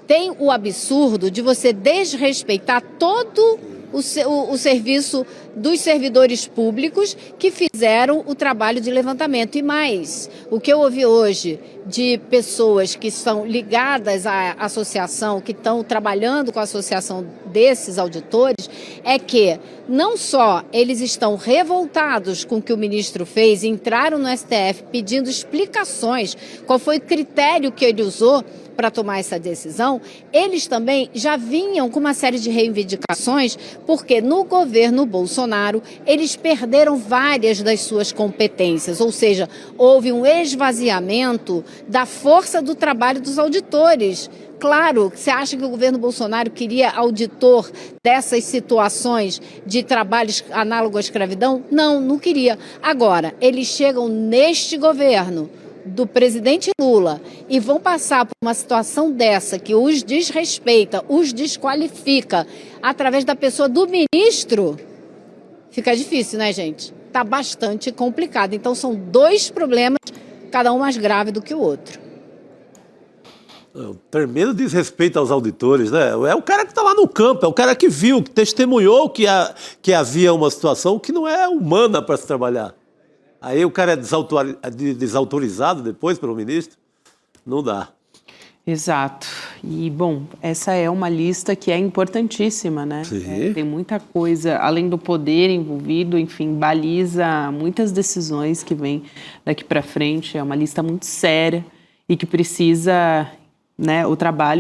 tem o absurdo de você desrespeitar todo o serviço dos servidores públicos que fizeram o trabalho de levantamento. E mais, o que eu ouvi hoje de pessoas que são ligadas à associação, que estão trabalhando com a associação desses auditores, é que não só eles estão revoltados com o que o ministro fez, entraram no STF pedindo explicações, qual foi o critério que ele usou para tomar essa decisão, eles também já vinham com uma série de reivindicações, porque no governo Bolsonaro eles perderam várias das suas competências, ou seja, houve um esvaziamento da força do trabalho dos auditores. Claro, você acha que o governo Bolsonaro queria auditor dessas situações de trabalhos análogos à escravidão? Não, não queria. Agora, eles chegam neste governo do presidente Lula e vão passar por uma situação dessa que os desrespeita, os desqualifica através da pessoa do ministro, fica difícil, né, gente? Tá bastante complicado. Então são dois problemas, cada um mais grave do que o outro. Tremendo desrespeito aos auditores, né? É o cara que está lá no campo, é o cara que viu, que testemunhou que havia uma situação que não é humana para se trabalhar. Aí o cara é desautorizado depois pelo ministro? Não dá. Exato. E, bom, essa é uma lista que é importantíssima, né? Tem muita coisa, além do poder envolvido, enfim, baliza muitas decisões que vêm daqui para frente. É uma lista muito séria e que precisa, né,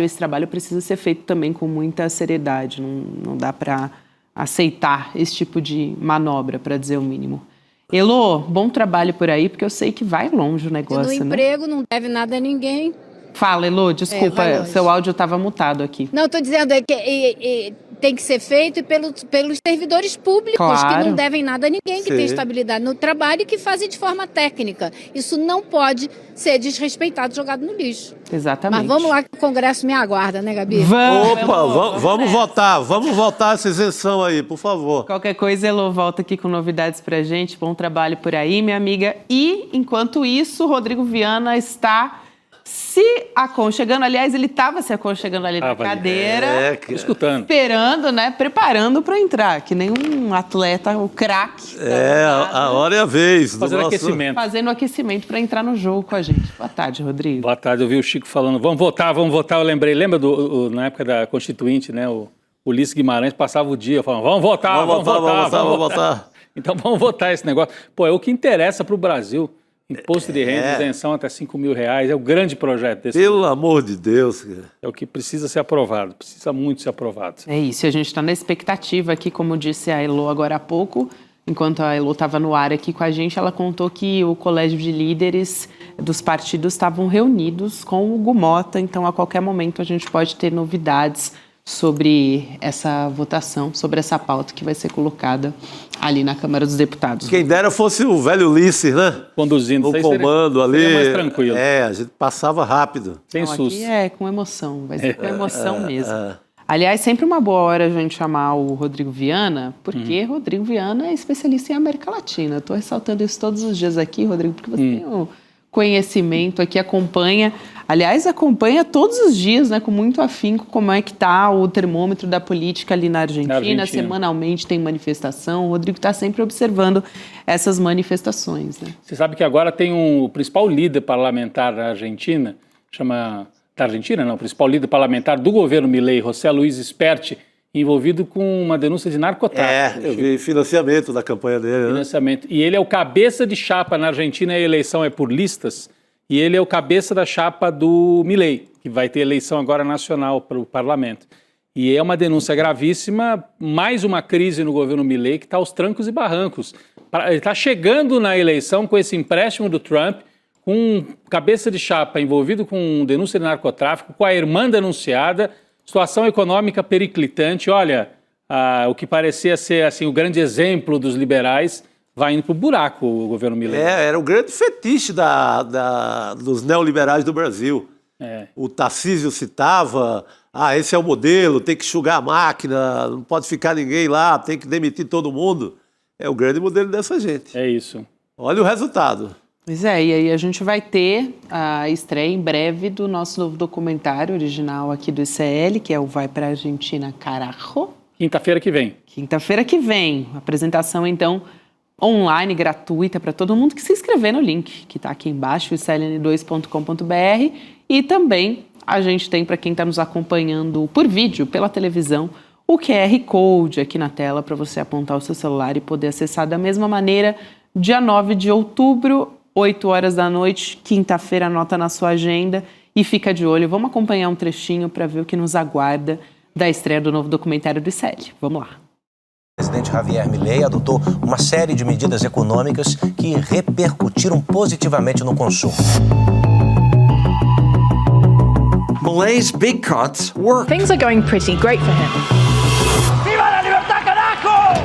esse trabalho precisa ser feito também com muita seriedade. Não dá para aceitar esse tipo de manobra, para dizer o mínimo. Elô, bom trabalho por aí, porque eu sei que vai longe o negócio, e no emprego não deve nada a ninguém. Fala, Elô, desculpa, seu áudio estava mutado aqui. Não, estou dizendo que tem que ser feito pelos servidores públicos, claro, que não devem nada a ninguém, que tem estabilidade no trabalho e que fazem de forma técnica. Isso não pode ser desrespeitado, jogado no lixo. Exatamente. Mas vamos lá que o Congresso me aguarda, né, Gabi? Vamos votar essa isenção aí, por favor. Qualquer coisa, Elô, volta aqui com novidades pra gente. Bom trabalho por aí, minha amiga. E, enquanto isso, Rodrigo Viana está se aconchegando, aliás, ele estava se aconchegando ali na cadeira, escutando, esperando, né, preparando para entrar, que nem um atleta, o craque. A hora é a vez. Fazendo aquecimento. Fazendo aquecimento para entrar no jogo com a gente. Boa tarde, Rodrigo. Boa tarde, eu vi o Chico falando, vamos votar, eu lembrei, lembra na época da Constituinte, né, o Ulisses Guimarães passava o dia falando, vamos votar. Então vamos votar esse negócio. Pô, é o que interessa para o Brasil. Imposto de renda, isenção até R$5.000, é o grande projeto desse. Pelo amor de Deus, cara. É o que precisa ser aprovado, precisa muito ser aprovado. É isso, a gente está na expectativa aqui, como disse a Elô agora há pouco, enquanto a Elô estava no ar aqui com a gente, ela contou que o colégio de líderes dos partidos estavam reunidos com o Hugo Mota, então a qualquer momento a gente pode ter novidades sobre essa votação, sobre essa pauta que vai ser colocada ali na Câmara dos Deputados. Quem dera fosse o velho Ulisses, né? Conduzindo. O comando ali. Seria mais tranquilo. A gente passava rápido. Sem susto. Aqui é com emoção, vai ser com emoção mesmo. Aliás, sempre uma boa hora a gente chamar o Rodrigo Viana, porque Rodrigo Viana é especialista em América Latina. Estou ressaltando isso todos os dias aqui, Rodrigo, porque você tem um conhecimento aqui, acompanha todos os dias, né, com muito afinco, como é que está o termômetro da política ali na Argentina. Semanalmente tem manifestação. O Rodrigo está sempre observando essas manifestações. Né? Você sabe que agora tem o principal líder parlamentar da Argentina, o principal líder parlamentar do governo Milei, José Luiz Sperti, envolvido com uma denúncia de narcotráfico. Eu vi financiamento da campanha dele. Financiamento. E ele é o cabeça de chapa na Argentina, a eleição é por listas, e ele é o cabeça da chapa do Milei, que vai ter eleição agora nacional para o parlamento. E é uma denúncia gravíssima, mais uma crise no governo Milei que está aos trancos e barrancos. Ele está chegando na eleição com esse empréstimo do Trump, com um cabeça de chapa envolvido com denúncia de narcotráfico, com a irmã denunciada, situação econômica periclitante. Olha, o que parecia ser assim, o grande exemplo dos liberais vai indo para o buraco, o governo Milei. Era o grande fetiche dos neoliberais do Brasil. O Tarcísio citava, esse é o modelo, tem que enxugar a máquina, não pode ficar ninguém lá, tem que demitir todo mundo. É o grande modelo dessa gente. É isso. Olha o resultado. Pois é, e aí a gente vai ter a estreia em breve do nosso novo documentário original aqui do ICL, que é o Vai Pra Argentina, Carajo. Quinta-feira que vem. Quinta-feira que vem. Apresentação, então, online, gratuita, para todo mundo que se inscrever no link, que está aqui embaixo, icln2.com.br. E também a gente tem, para quem está nos acompanhando por vídeo, pela televisão, o QR Code aqui na tela para você apontar o seu celular e poder acessar da mesma maneira. Dia 9 de outubro, 8 horas da noite, quinta-feira, anota na sua agenda e fica de olho. Vamos acompanhar um trechinho para ver o que nos aguarda da estreia do novo documentário do ICL. Vamos lá. O presidente Javier Milei adotou uma série de medidas econômicas que repercutiram positivamente no consumo. Milei's big cuts work. Things are going pretty great for him. ¡Viva la libertad, carajo!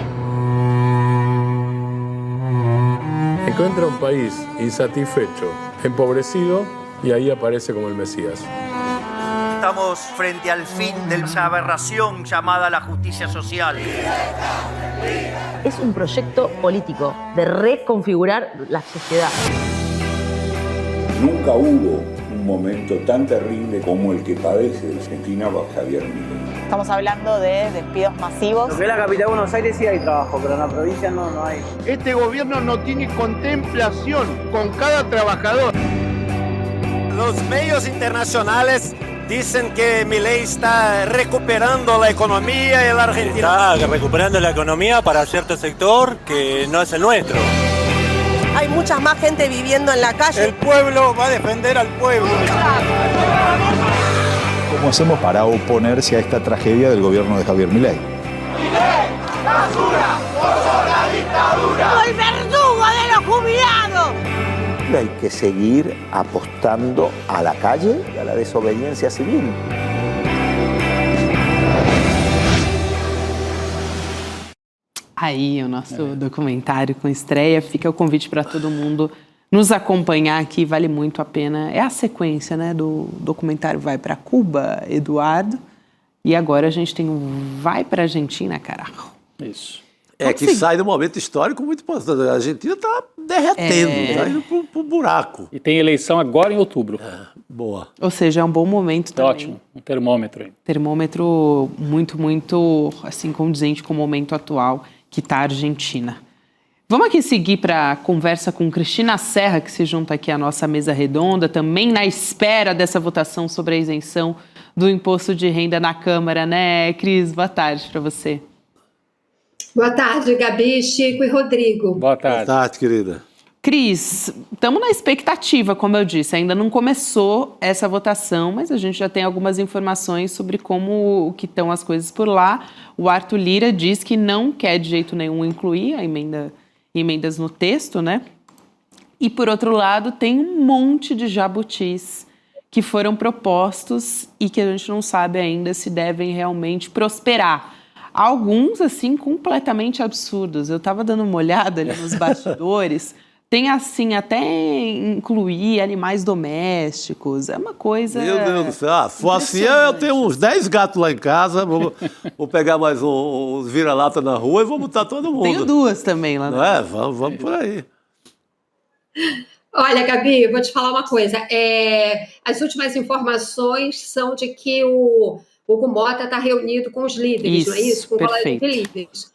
Encuentra un país insatisfecho, empobrecido, y ahí aparece como el Mesías. Estamos frente al fin de esa aberración llamada la justicia social. Es un proyecto político de reconfigurar la sociedad. Nunca hubo un momento tan terrible como el que padece Argentina bajo Javier Milei. Estamos hablando de despidos masivos. En la capital de Buenos Aires sí hay trabajo, pero en la provincia no hay. Este gobierno no tiene contemplación con cada trabajador. Los medios internacionales dicen que Milei está recuperando la economía en la Argentina. Está recuperando la economía para cierto sector que no es el nuestro. Hay mucha más gente viviendo en la calle. El pueblo va a defender al pueblo. ¿Cómo hacemos para oponerse a esta tragedia del gobierno de Javier Milei? ¡Milei, basura, por la dictadura! ¡El verdugo de los jubilados! Hay que seguir apostando a la calle y a la desobediencia civil. Aí o nosso documentário com estreia, fica o convite para todo mundo nos acompanhar aqui, vale muito a pena. É a sequência, né, do documentário Vai para Cuba, Eduardo, e agora a gente tem o Vai para Argentina, carajo. Isso. Que sai de um momento histórico muito importante. A Argentina está derretendo, está indo para o buraco. E tem eleição agora em outubro. Boa. Ou seja, é um bom momento também. Ótimo, um termômetro aí. Termômetro muito, muito assim, condizente com o momento atual que está a Argentina. Vamos aqui seguir para a conversa com Cristina Serra, que se junta aqui à nossa mesa redonda, também na espera dessa votação sobre a isenção do imposto de renda na Câmara, né, Cris? Boa tarde para você. Boa tarde, Gabi, Chico e Rodrigo. Boa tarde. Boa tarde, querida. Cris, estamos na expectativa, como eu disse, ainda não começou essa votação, mas a gente já tem algumas informações sobre como que estão as coisas por lá. O Arthur Lira diz que não quer de jeito nenhum incluir a emendas no texto, né? E, por outro lado, tem um monte de jabutis que foram propostos e que a gente não sabe ainda se devem realmente prosperar. Alguns, assim, completamente absurdos. Eu estava dando uma olhada ali nos bastidores. tem assim, até incluir animais domésticos, é uma coisa... Meu Deus do céu, se for assim, eu tenho uns 10 gatos lá em casa, vou pegar mais uns vira-lata na rua e vou botar todo mundo. Tenho 2 também lá. Não é? Vamos por aí. Olha, Gabi, eu vou te falar uma coisa. As últimas informações são de que o Hugo Mota está reunido com os líderes, não é isso? Com o colégio de líderes.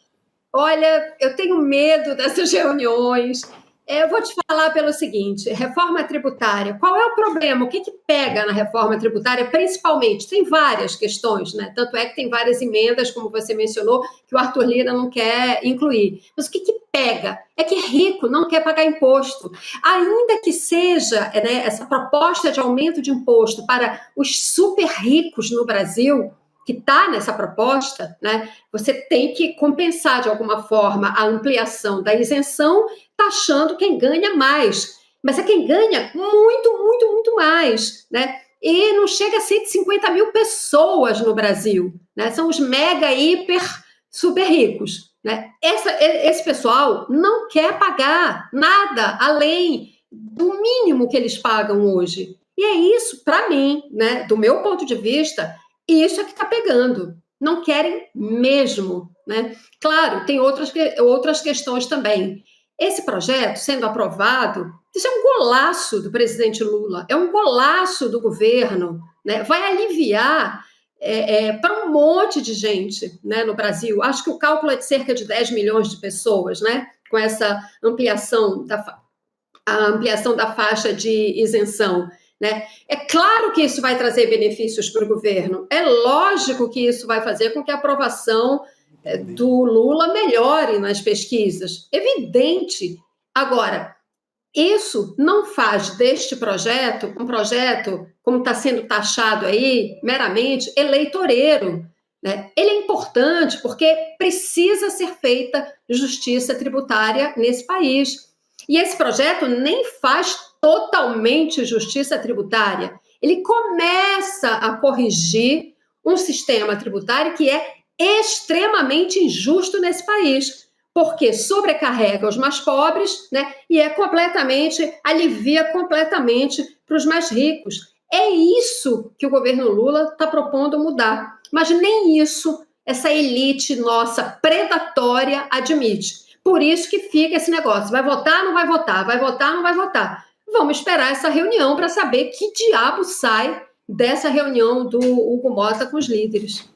Olha, eu tenho medo dessas reuniões. Eu vou te falar pelo seguinte, reforma tributária, qual é o problema? O que pega na reforma tributária, principalmente? Tem várias questões, né? Tanto é que tem várias emendas, como você mencionou, que o Arthur Lira não quer incluir. Mas o que pega? É que rico não quer pagar imposto. Ainda que seja, né, essa proposta de aumento de imposto para os super ricos no Brasil, que está nessa proposta, né, você tem que compensar de alguma forma a ampliação da isenção, taxando quem ganha mais. Mas é quem ganha muito, muito, muito mais, né? E não chega a 150 mil pessoas no Brasil, né? São os mega, hiper, super ricos, né? Esse pessoal não quer pagar nada além do mínimo que eles pagam hoje. E é isso, para mim, né, do meu ponto de vista, isso é que está pegando. Não querem mesmo, né? Claro, tem outras questões também. Esse projeto, sendo aprovado, isso é um golaço do presidente Lula, é um golaço do governo, né? Vai aliviar para um monte de gente, né, no Brasil. Acho que o cálculo é de cerca de 10 milhões de pessoas, né? Com essa ampliação da faixa de isenção. Né? É claro que isso vai trazer benefícios para o governo, é lógico que isso vai fazer com que a aprovação do Lula melhore nas pesquisas, evidente. Agora, isso não faz deste projeto um projeto, como está sendo taxado aí, meramente eleitoreiro, né? Ele é importante porque precisa ser feita justiça tributária nesse país. E esse projeto nem faz totalmente justiça tributária. Ele começa a corrigir um sistema tributário que é extremamente injusto nesse país, porque sobrecarrega os mais pobres, né, e alivia completamente para os mais ricos. É isso que o governo Lula está propondo mudar. Mas nem isso essa elite nossa predatória admite. Por isso que fica esse negócio, vai votar, não vai votar, vai votar, não vai votar. Vamos esperar essa reunião para saber que diabo sai dessa reunião do Hugo Mota com os líderes.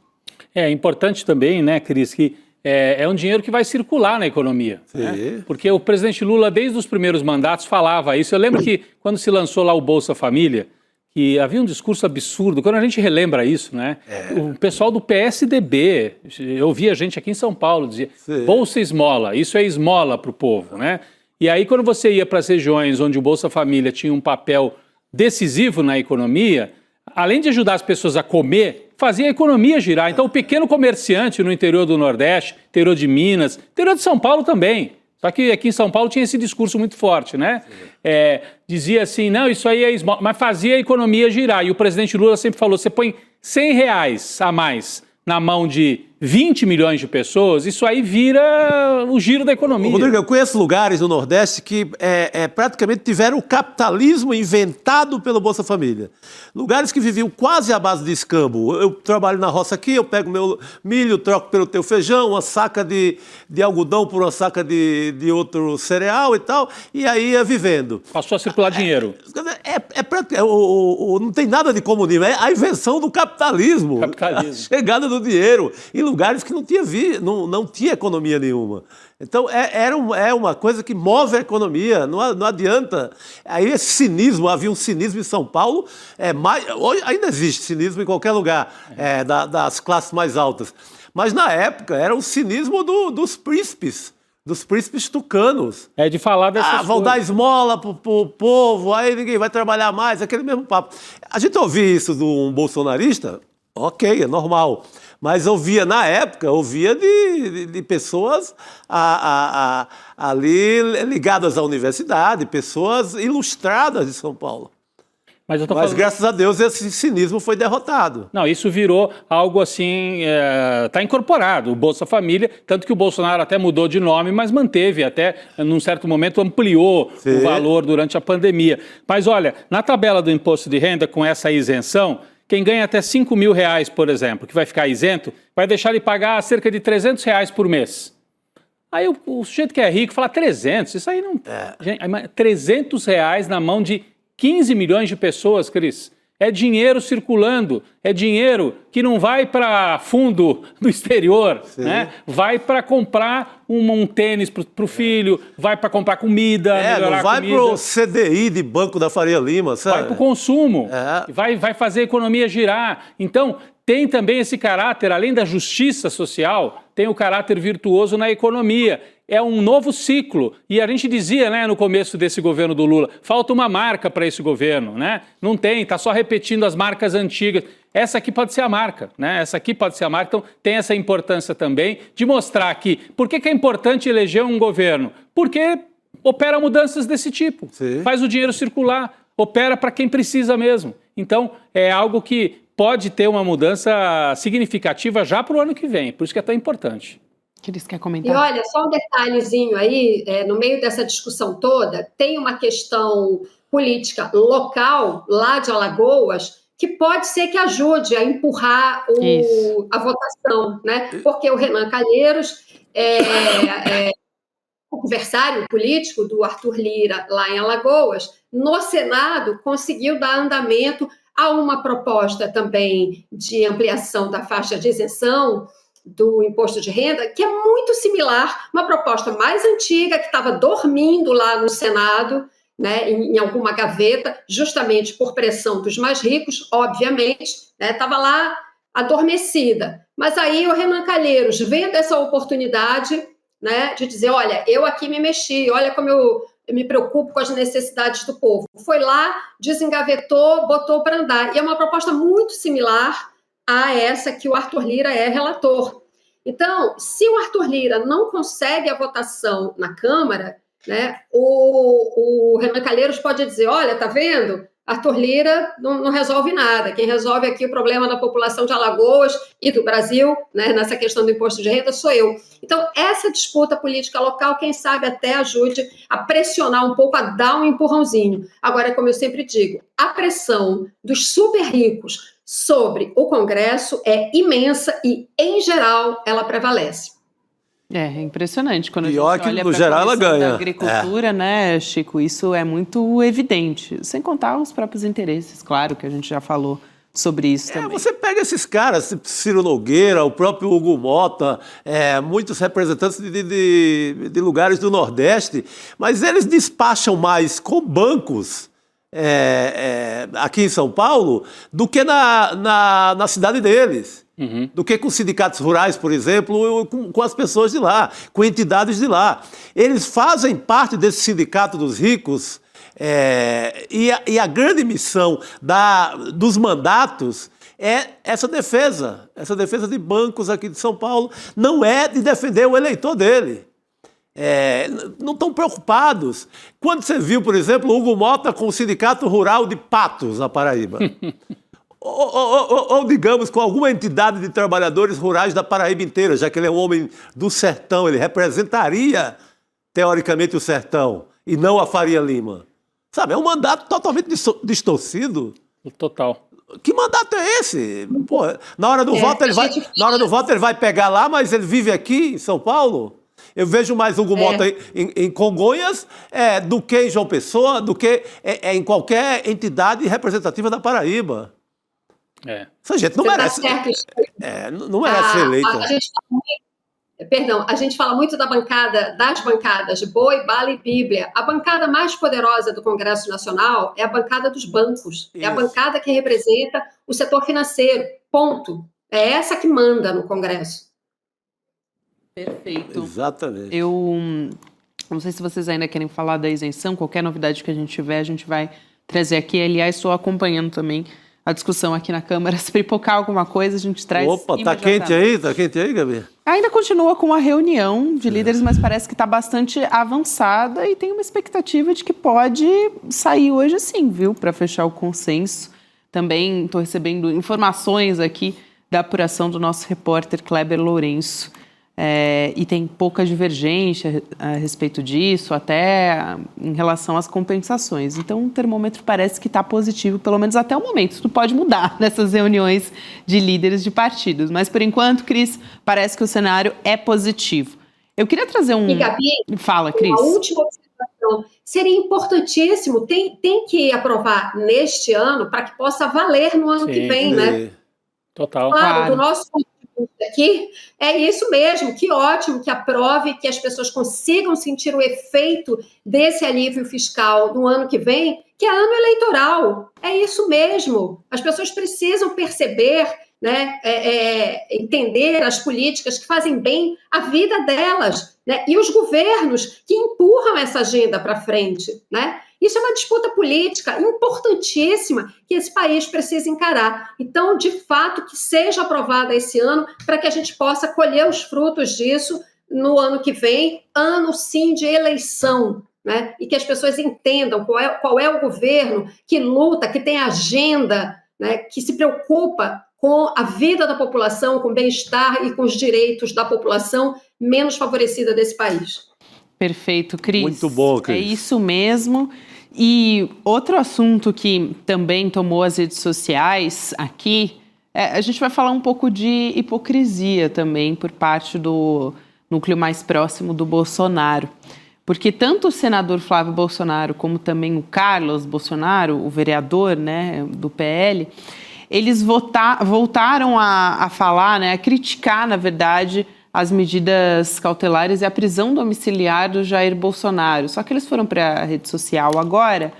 É importante também, né, Cris, que é um dinheiro que vai circular na economia. Né? Porque o presidente Lula, desde os primeiros mandatos, falava isso. Eu lembro que quando se lançou lá o Bolsa Família, que havia um discurso absurdo, quando a gente relembra isso, né? O pessoal do PSDB, eu via gente aqui em São Paulo, dizia, Bolsa Esmola, isso é esmola para o povo, né? E aí quando você ia para as regiões onde o Bolsa Família tinha um papel decisivo na economia, além de ajudar as pessoas a comer, fazia a economia girar. Então o pequeno comerciante no interior do Nordeste, interior de Minas, interior de São Paulo também, só que aqui em São Paulo tinha esse discurso muito forte, né? Dizia assim, não, isso aí é esmola, mas fazia a economia girar. E o presidente Lula sempre falou, você põe R$100 a mais na mão de 20 milhões de pessoas, isso aí vira o giro da economia. Rodrigo, eu conheço lugares no Nordeste que praticamente tiveram o capitalismo inventado pelo Bolsa Família. Lugares que viviam quase à base de escambo. Eu trabalho na roça aqui, eu pego meu milho, troco pelo teu feijão, uma saca de algodão por uma saca de outro cereal e tal, e aí ia vivendo. Passou a circular dinheiro. Não tem nada de comunismo, é a invenção do capitalismo. A chegada do dinheiro em lugares que não tinha economia nenhuma. Então, é uma coisa que move a economia, não adianta. Aí esse cinismo, havia um cinismo em São Paulo, hoje ainda existe cinismo em qualquer lugar, das classes mais altas. Mas na época era o cinismo dos príncipes tucanos. De falar dessas coisas. Vão dar esmola pro povo, aí ninguém vai trabalhar mais, aquele mesmo papo. A gente ouvia isso de um bolsonarista, ok, é normal. Mas na época, de pessoas ali ligadas à universidade, pessoas ilustradas de São Paulo. Mas graças a Deus esse cinismo foi derrotado. Não, isso virou algo assim, está incorporado, o Bolsa Família, tanto que o Bolsonaro até mudou de nome, mas manteve, até num certo momento ampliou o valor durante a pandemia. Mas olha, na tabela do imposto de renda, com essa isenção, quem ganha até R$5 mil, por exemplo, que vai ficar isento, vai deixar de pagar cerca de R$300 por mês. Aí o sujeito que é rico fala 300, isso aí não... Gente, R$300 na mão de 15 milhões de pessoas, Cris. É dinheiro circulando, é dinheiro que não vai para fundo do exterior, né? Vai para comprar um tênis para o filho, vai para comprar comida, melhorar não vai comida. Para o CDI de Banco da Faria Lima, sabe? Vai para o consumo, vai fazer a economia girar. Então, tem também esse caráter, além da justiça social, tem o caráter virtuoso na economia. É um novo ciclo. E a gente dizia, né, no começo desse governo do Lula, falta uma marca para esse governo, né? Não tem, está só repetindo as marcas antigas. Essa aqui pode ser a marca, né? Essa aqui pode ser a marca. Então, tem essa importância também de mostrar que... Por que é importante eleger um governo? Porque opera mudanças desse tipo. Faz o dinheiro circular, opera para quem precisa mesmo. Então, é algo que pode ter uma mudança significativa já para o ano que vem. Por isso que é tão importante. Cris, quer comentar? E olha, só um detalhezinho aí, no meio dessa discussão toda, tem uma questão política local, lá de Alagoas, que pode ser que ajude a empurrar a votação, né? Porque o Renan Calheiros o adversário político do Arthur Lira, lá em Alagoas, no Senado conseguiu dar andamento a uma proposta também de ampliação da faixa de isenção do imposto de renda, que é muito similar, uma proposta mais antiga, que estava dormindo lá no Senado, né, em alguma gaveta, justamente por pressão dos mais ricos, obviamente, estava lá adormecida. Mas aí o Renan Calheiros, vendo essa oportunidade, né, de dizer, olha, eu aqui me mexi, olha como eu me preocupo com as necessidades do povo. Foi lá, desengavetou, botou para andar. E é uma proposta muito similar a essa que o Arthur Lira é relator. Então, se o Arthur Lira não consegue a votação na Câmara, né, o Renan Calheiros pode dizer, olha, tá vendo? Arthur Lira não resolve nada. Quem resolve aqui o problema da população de Alagoas e do Brasil, né, nessa questão do imposto de renda, sou eu. Então, essa disputa política local, quem sabe até ajude a pressionar um pouco, a dar um empurrãozinho. Agora, como eu sempre digo, a pressão dos super ricos sobre o Congresso é imensa e, em geral, ela prevalece. É impressionante. Quando Pior a gente olha no geral ela ganha. Da agricultura, né, Chico, isso é muito evidente. Sem contar os próprios interesses, claro, que a gente já falou sobre isso também. Você pega esses caras, Ciro Nogueira, o próprio Hugo Mota, muitos representantes de lugares do Nordeste, mas eles despacham mais com bancos aqui em São Paulo do que na cidade deles. Do que com sindicatos rurais, por exemplo, com as pessoas de lá, com entidades de lá. Eles fazem parte desse sindicato dos ricos e a grande missão dos mandatos é essa defesa de bancos aqui de São Paulo, não é de defender o eleitor dele. Não estão preocupados. Quando você viu, por exemplo, o Hugo Mota com o Sindicato Rural de Patos, na Paraíba, ou, digamos, com alguma entidade de trabalhadores rurais da Paraíba inteira, já que ele é um homem do sertão, ele representaria, teoricamente, o sertão, e não a Faria Lima. Sabe, é um mandato totalmente distorcido. Total. Que mandato é esse? Pô, na hora do voto ele vai pegar lá, mas ele vive aqui em São Paulo? Eu vejo mais Hugo Mota em Congonhas do que em João Pessoa, do que em qualquer entidade representativa da Paraíba. Essa gente não merece. Não merece ser eleita. A gente fala muito das bancadas Boi, Bala e Bíblia. A bancada mais poderosa do Congresso Nacional é a bancada dos bancos. É a bancada que representa o setor financeiro. Ponto. É essa que manda no Congresso. Perfeito. Exatamente. Eu não sei se vocês ainda querem falar da isenção, qualquer novidade que a gente tiver, a gente vai trazer aqui. Aliás, estou acompanhando também a discussão aqui na Câmara. Se pipocar alguma coisa, a gente traz. Opa, tá quente aí? Tá quente aí, Gabi? Ainda continua com a reunião de líderes, mas parece que está bastante avançada e tem uma expectativa de que pode sair hoje sim, viu? Para fechar o consenso. Também estou recebendo informações aqui da apuração do nosso repórter Kleber Lourenço. E tem pouca divergência a respeito disso, até em relação às compensações. Então, o termômetro parece que está positivo, pelo menos até o momento. Isso pode mudar nessas reuniões de líderes de partidos. Mas, por enquanto, Cris, parece que o cenário é positivo. Eu queria trazer um... E, Gabi, fala, Cris. Uma última observação. Seria importantíssimo, tem que aprovar neste ano para que possa valer no ano que vem, né? Total. Claro, do nosso aqui, é isso mesmo, que ótimo que aprove, que as pessoas consigam sentir o efeito desse alívio fiscal no ano que vem, que é ano eleitoral, é isso mesmo, as pessoas precisam perceber, né, entender as políticas que fazem bem à vida delas, né, e os governos que empurram essa agenda para frente, né? Isso é uma disputa política importantíssima que esse país precisa encarar. Então, de fato, que seja aprovada esse ano para que a gente possa colher os frutos disso no ano que vem, ano sim de eleição, né? E que as pessoas entendam qual é o governo que luta, que tem agenda, né? Que se preocupa com a vida da população, com o bem-estar e com os direitos da população menos favorecida desse país. Perfeito, Cris. Muito bom, Cris. É isso mesmo. E outro assunto que também tomou as redes sociais aqui, a gente vai falar um pouco de hipocrisia também por parte do núcleo mais próximo do Bolsonaro. Porque tanto o senador Flávio Bolsonaro como também o Carlos Bolsonaro, o vereador, né, do PL, eles voltaram a falar, né, a criticar, na verdade, as medidas cautelares e a prisão domiciliar do Jair Bolsonaro. Só que eles foram para a rede social agora,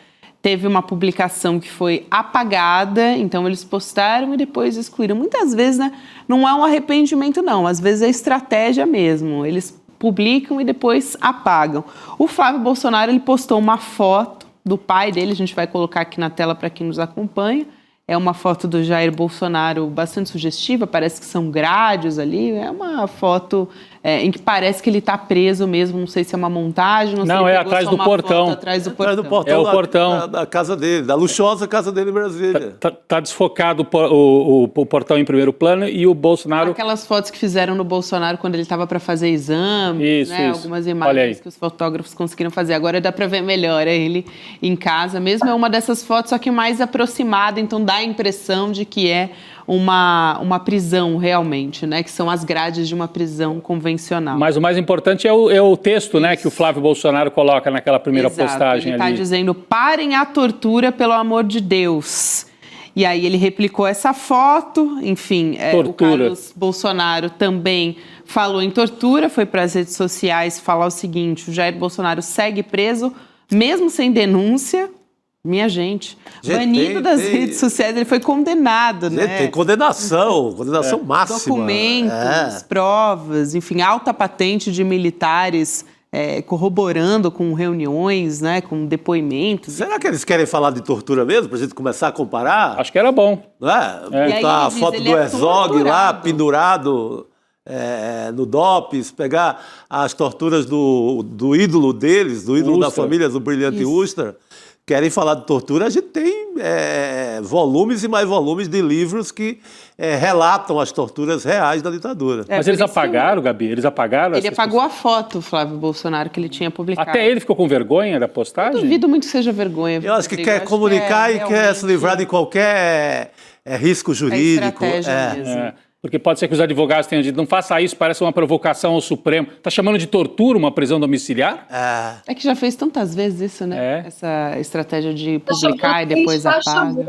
teve uma publicação que foi apagada, então eles postaram e depois excluíram. Muitas vezes, né, não é um arrependimento, não, às vezes é estratégia mesmo. Eles publicam e depois apagam. O Flávio Bolsonaro, ele postou uma foto do pai dele, a gente vai colocar aqui na tela para quem nos acompanha. É uma foto do Jair Bolsonaro bastante sugestiva, parece que são grades ali. É uma foto em que parece que ele está preso mesmo, não sei se é uma montagem. Não, é atrás do portão. Atrás do portão. É o portão. Da casa dele, da luxuosa casa dele em Brasília. Tá desfocado o portão em primeiro plano e o Bolsonaro... Aquelas fotos que fizeram no Bolsonaro quando ele estava para fazer exame, isso. Algumas imagens que os fotógrafos conseguiram fazer. Agora dá para ver melhor ele em casa mesmo. É uma dessas fotos, só que mais aproximada, então dá a impressão de que é uma prisão realmente, né? Que são as grades de uma prisão convencional. Mas o mais importante é o texto, né? Que o Flávio Bolsonaro coloca naquela primeira postagem ali. Ele está dizendo, parem a tortura, pelo amor de Deus. E aí ele replicou essa foto, enfim. O Carlos Bolsonaro também falou em tortura, foi para as redes sociais falar o seguinte, o Jair Bolsonaro segue preso, mesmo sem denúncia. Minha gente, banido das redes sociais, ele foi condenado, né? Tem condenação máxima. Documentos, provas, enfim, alta patente de militares corroborando com reuniões, né, com depoimentos. Será que eles querem falar de tortura mesmo, pra gente começar a comparar? Acho que era bom. Não é? Botar a foto do Herzog lá, pendurado no DOPS, pegar as torturas do ídolo deles, do ídolo da família, do brilhante Ustra. Querem falar de tortura, a gente tem volumes e mais volumes de livros que relatam as torturas reais da ditadura. Mas eles apagaram, Gabi? Eles apagaram? Ele apagou a foto, Flávio Bolsonaro, que ele tinha publicado. Até ele ficou com vergonha da postagem? Eu duvido muito que seja vergonha. Eu acho que quer comunicar e quer se livrar de qualquer risco jurídico. Estratégia mesmo. Porque pode ser que os advogados tenham dito, não faça isso, parece uma provocação ao Supremo. Está chamando de tortura uma prisão domiciliar? É que já fez tantas vezes isso, né? Essa estratégia de publicar e depois apaga.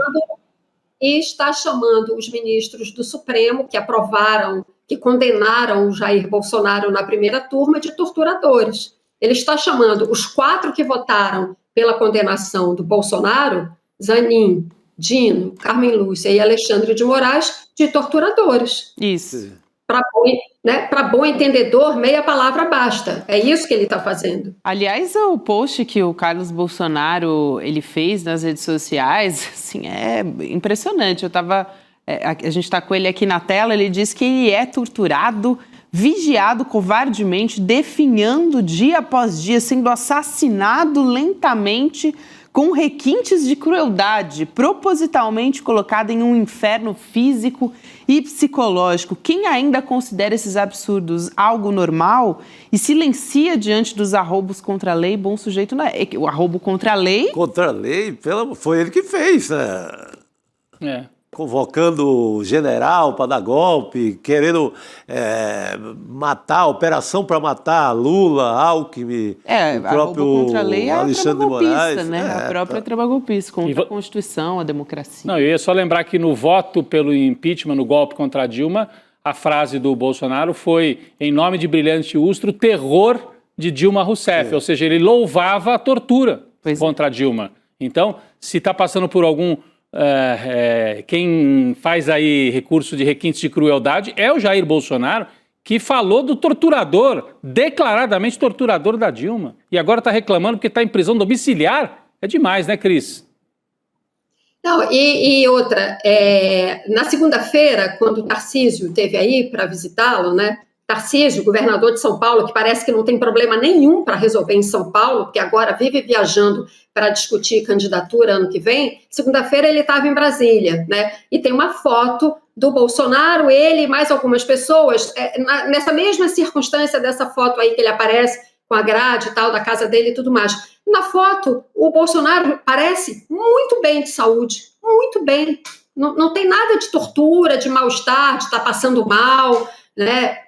E está chamando os ministros do Supremo, que aprovaram, que condenaram o Jair Bolsonaro na primeira turma, de torturadores. Ele está chamando os 4 que votaram pela condenação do Bolsonaro, Zanin, Dino, Carmen Lúcia e Alexandre de Moraes, de torturadores. Isso. Para bom entendedor, meia palavra basta. É isso que ele está fazendo. Aliás, o post que o Carlos Bolsonaro ele fez nas redes sociais, assim, é impressionante. A gente está com ele aqui na tela, ele diz que ele é torturado, vigiado covardemente, definhando dia após dia, sendo assassinado lentamente, com requintes de crueldade, propositalmente colocado em um inferno físico e psicológico. Quem ainda considera esses absurdos algo normal e silencia diante dos arroubos contra a lei, bom sujeito não é. O arroubo contra a lei... Contra a lei, foi ele que fez, né? Convocando o general para dar golpe, querendo matar, operação para matar Lula, Alckmin, o próprio contra a lei Alexandre de Moraes. Né? A própria trama golpista, contra a Constituição, a democracia. Não, eu ia só lembrar que no voto pelo impeachment, no golpe contra a Dilma, a frase do Bolsonaro foi, em nome de brilhante lustre, o terror de Dilma Rousseff, ou seja, ele louvava a tortura contra a Dilma. Então, se está passando por algum... quem faz aí recurso de requintes de crueldade é o Jair Bolsonaro, que falou do torturador, declaradamente torturador da Dilma. E agora está reclamando porque está em prisão domiciliar. É demais, né, Cris? Não, e outra, na segunda-feira, quando o Tarcísio esteve aí para visitá-lo, né? Tarcísio, governador de São Paulo, que parece que não tem problema nenhum para resolver em São Paulo, porque agora vive viajando para discutir candidatura ano que vem, segunda-feira ele estava em Brasília, né? E tem uma foto do Bolsonaro, ele e mais algumas pessoas, nessa mesma circunstância dessa foto aí que ele aparece com a grade e tal, da casa dele e tudo mais. Na foto, o Bolsonaro parece muito bem de saúde, muito bem. Não tem nada de tortura, de mal-estar, de estar passando mal, né,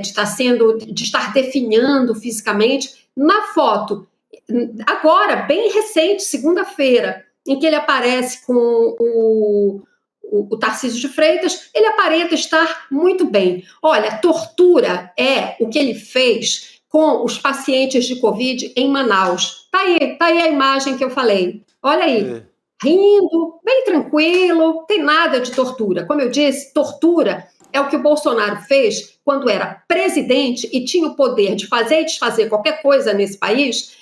de estar definhando fisicamente. Na foto, agora, bem recente, segunda-feira, em que ele aparece com o Tarcísio de Freitas, ele aparenta estar muito bem. Olha, tortura é o que ele fez com os pacientes de Covid em Manaus. Tá aí a imagem que eu falei. Olha aí, rindo, bem tranquilo, tem nada de tortura. Como eu disse, tortura é o que o Bolsonaro fez quando era presidente e tinha o poder de fazer e desfazer qualquer coisa nesse país.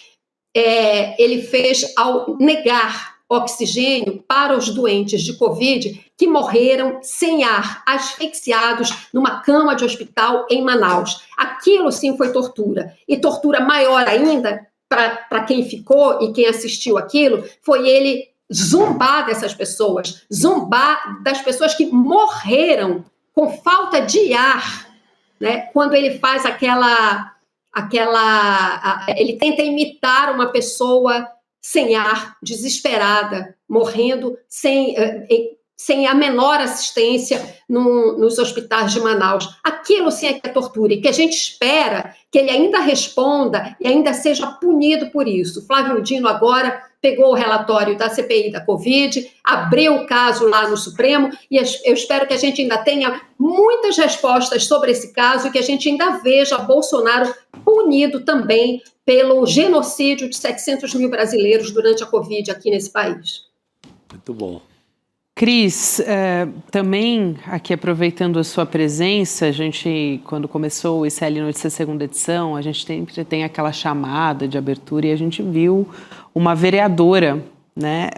Ele fez ao negar oxigênio para os doentes de Covid que morreram sem ar, asfixiados numa cama de hospital em Manaus. Aquilo sim foi tortura. E tortura maior ainda, para quem ficou e quem assistiu aquilo, foi ele zombar dessas pessoas, zombar das pessoas que morreram com falta de ar, né? Quando ele faz ele tenta imitar uma pessoa sem ar, desesperada, morrendo, sem a menor assistência nos hospitais de Manaus. Aquilo sim é que é tortura, e que a gente espera que ele ainda responda e ainda seja punido por isso. Flávio Dino agora pegou o relatório da CPI da Covid, abriu o caso lá no Supremo, e eu espero que a gente ainda tenha muitas respostas sobre esse caso e que a gente ainda veja Bolsonaro punido também pelo genocídio de 700 mil brasileiros durante a Covid aqui nesse país. Muito bom. Cris, também aqui aproveitando a sua presença, a gente, quando começou o ICL Notícias segunda edição, a gente sempre tem aquela chamada de abertura e a gente viu uma vereadora, né,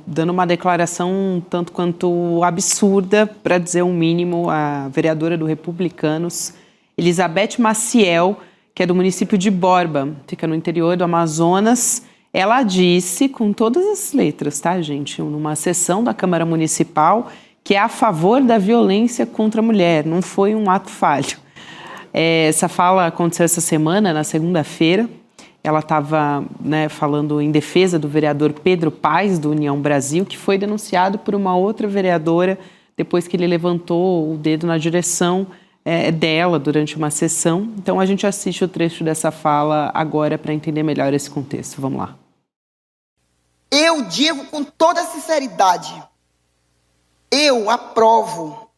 dando uma declaração um tanto quanto absurda, para dizer o mínimo, a vereadora do Republicanos, Elizabeth Maciel, que é do município de Borba, fica no interior do Amazonas. Ela disse, com todas as letras, tá, gente, numa sessão da Câmara Municipal, que é a favor da violência contra a mulher, não foi um ato falho. Essa fala aconteceu essa semana, na segunda-feira. Ela estava, né, falando em defesa do vereador Pedro Paes, do União Brasil, que foi denunciado por uma outra vereadora depois que ele levantou o dedo na direção dela durante uma sessão. Então, a gente assiste o trecho dessa fala agora para entender melhor esse contexto. Vamos lá. Eu digo com toda sinceridade, eu aprovo,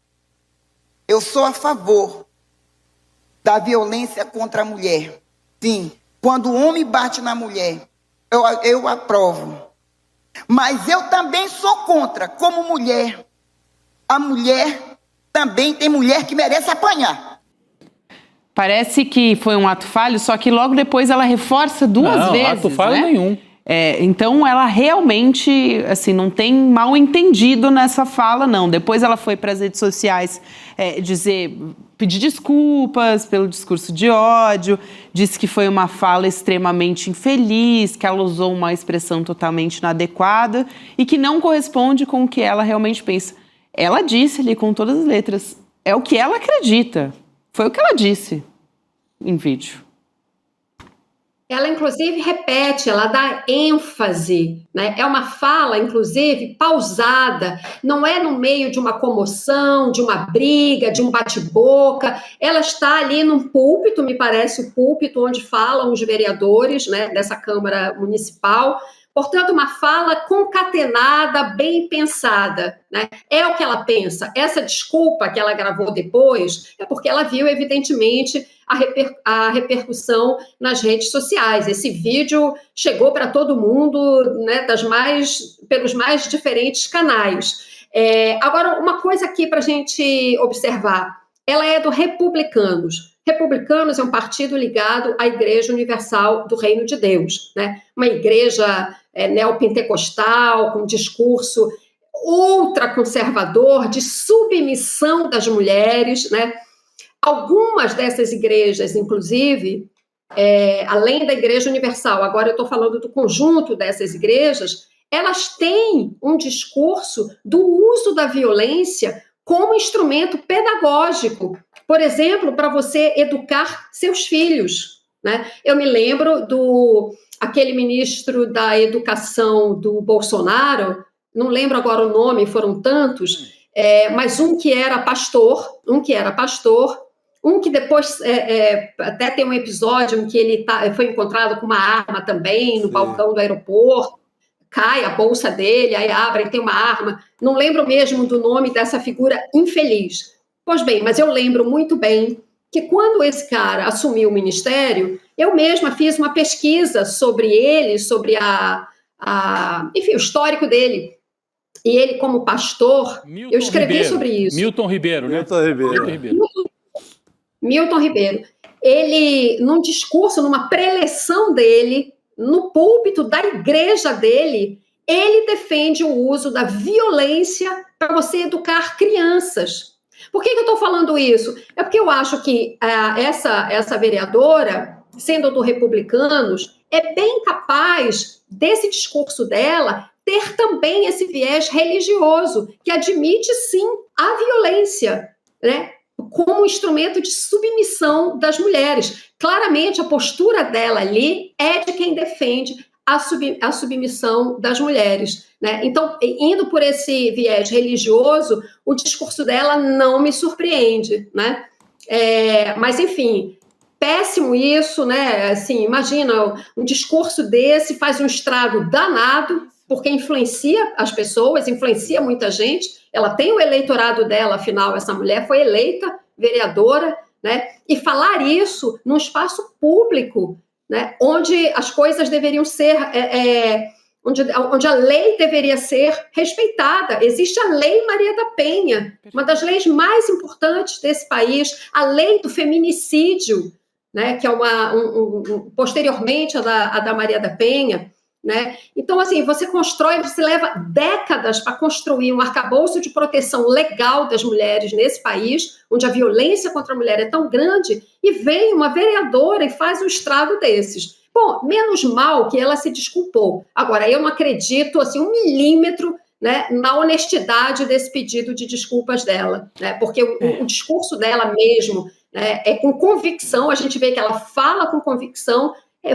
eu sou a favor da violência contra a mulher. Sim, quando o homem bate na mulher, eu aprovo. Mas eu também sou contra, como mulher. A mulher também tem mulher que merece apanhar. Parece que foi um ato falho, só que logo depois ela reforça duas vezes. Não, ato falho nenhum. Então ela realmente, assim, não tem mal entendido nessa fala, não. Depois ela foi para as redes sociais pedir desculpas pelo discurso de ódio, disse que foi uma fala extremamente infeliz, que ela usou uma expressão totalmente inadequada e que não corresponde com o que ela realmente pensa. Ela disse ali com todas as letras, é o que ela acredita. Foi o que ela disse em vídeo. Ela, inclusive, repete, ela dá ênfase, né? É uma fala, inclusive, pausada, não é no meio de uma comoção, de uma briga, de um bate-boca. Ela está ali num púlpito, me parece o púlpito onde falam os vereadores, né, dessa Câmara Municipal. Portanto, uma fala concatenada, bem pensada, né? É o que ela pensa. Essa desculpa que ela gravou depois é porque ela viu, evidentemente, a repercussão nas redes sociais. Esse vídeo chegou para todo mundo, né, pelos mais diferentes canais. Agora, uma coisa aqui para a gente observar. Ela é do Republicanos. Republicanos é um partido ligado à Igreja Universal do Reino de Deus, né? Uma igreja neopentecostal, com discurso ultraconservador, de submissão das mulheres, né? Algumas dessas igrejas, inclusive, além da Igreja Universal, agora eu estou falando do conjunto dessas igrejas, elas têm um discurso do uso da violência como instrumento pedagógico, por exemplo, para você educar seus filhos, né? Eu me lembro aquele ministro da Educação do Bolsonaro, não lembro agora o nome, foram tantos, mas um que era pastor, um que depois até tem um episódio em que ele foi encontrado com uma arma também no balcão do aeroporto, cai a bolsa dele, aí abre e tem uma arma. Não lembro mesmo do nome dessa figura infeliz. Pois bem, mas eu lembro muito bem que quando esse cara assumiu o ministério, eu mesma fiz uma pesquisa sobre ele, sobre enfim, o histórico dele. E ele, como pastor, eu escrevi sobre isso. Milton Ribeiro, né? Milton Ribeiro. Ele, num discurso, numa preleção dele, no púlpito da igreja dele, ele defende o uso da violência para você educar crianças. Por que eu estou falando isso? É porque eu acho que essa vereadora, sendo do Republicanos, é bem capaz desse discurso dela ter também esse viés religioso, que admite, sim, a violência, né, como instrumento de submissão das mulheres. Claramente, a postura dela ali é de quem defende a submissão das mulheres, né? Então, indo por esse viés religioso, o discurso dela não me surpreende, né? Mas, enfim, péssimo isso, né? Assim, imagina, um discurso desse faz um estrago danado, porque influencia as pessoas, influencia muita gente. Ela tem o eleitorado dela, afinal, essa mulher foi eleita vereadora, né? E falar isso num espaço público, né? Onde as coisas deveriam ser, onde a lei deveria ser respeitada. Existe a Lei Maria da Penha, uma das leis mais importantes desse país, a lei do feminicídio, né? Que é posteriormente a da Maria da Penha, né? Então, assim, você leva décadas para construir um arcabouço de proteção legal das mulheres nesse país, onde a violência contra a mulher é tão grande, e vem uma vereadora e faz um estrago desses. Bom, menos mal que ela se desculpou. Agora, eu não acredito, assim, 1 milímetro, né, na honestidade desse pedido de desculpas dela, né? Porque o discurso dela mesmo, né, é com convicção, a gente vê que ela fala com convicção.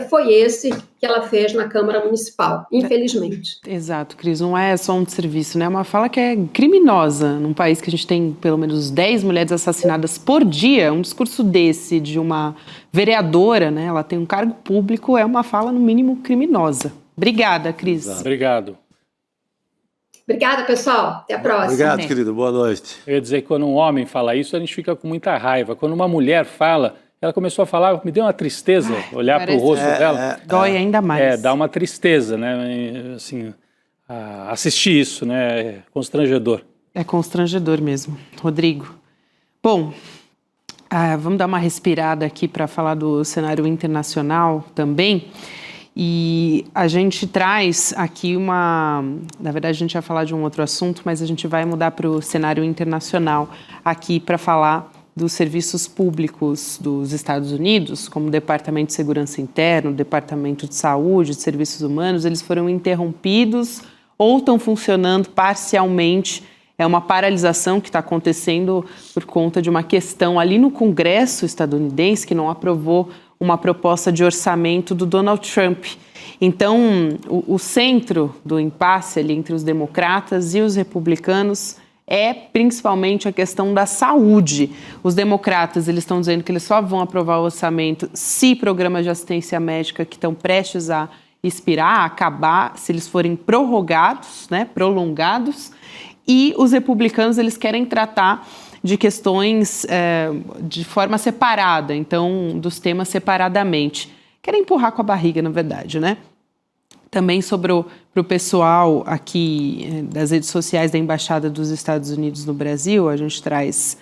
Foi esse que ela fez na Câmara Municipal, infelizmente. Exato, Cris, não é só um desserviço, né? É uma fala que é criminosa. Num país que a gente tem pelo menos 10 mulheres assassinadas por dia, um discurso desse de uma vereadora, né? Ela tem um cargo público, é uma fala, no mínimo, criminosa. Obrigada, Cris. Obrigado. Obrigada, pessoal. Até a próxima. Obrigado, querido. Boa noite. Eu ia dizer que quando um homem fala isso, a gente fica com muita raiva. Quando uma mulher fala... Ela começou a falar, me deu uma tristeza olhar para o rosto dela. Dói ainda mais. Dá uma tristeza, né? Assim, assistir isso, né? É constrangedor. É constrangedor mesmo. Rodrigo. Bom, vamos dar uma respirada aqui para falar do cenário internacional também. E a gente traz aqui na verdade a gente vai falar de um outro assunto, mas a gente vai mudar para o cenário internacional aqui para falar dos serviços públicos dos Estados Unidos, como o Departamento de Segurança Interna, o Departamento de Saúde, de Serviços Humanos. Eles foram interrompidos ou estão funcionando parcialmente. É uma paralisação que está acontecendo por conta de uma questão ali no Congresso estadunidense que não aprovou uma proposta de orçamento do Donald Trump. Então, o centro do impasse ali entre os democratas e os republicanos é principalmente a questão da saúde. Os democratas, eles estão dizendo que eles só vão aprovar o orçamento se programas de assistência médica que estão prestes a expirar, a acabar, se eles forem prorrogados, né, prolongados. E os republicanos, eles querem tratar de questões de forma separada, então, dos temas separadamente. Querem empurrar com a barriga, na verdade, né? Também para o pessoal aqui das redes sociais da Embaixada dos Estados Unidos no Brasil, a gente traz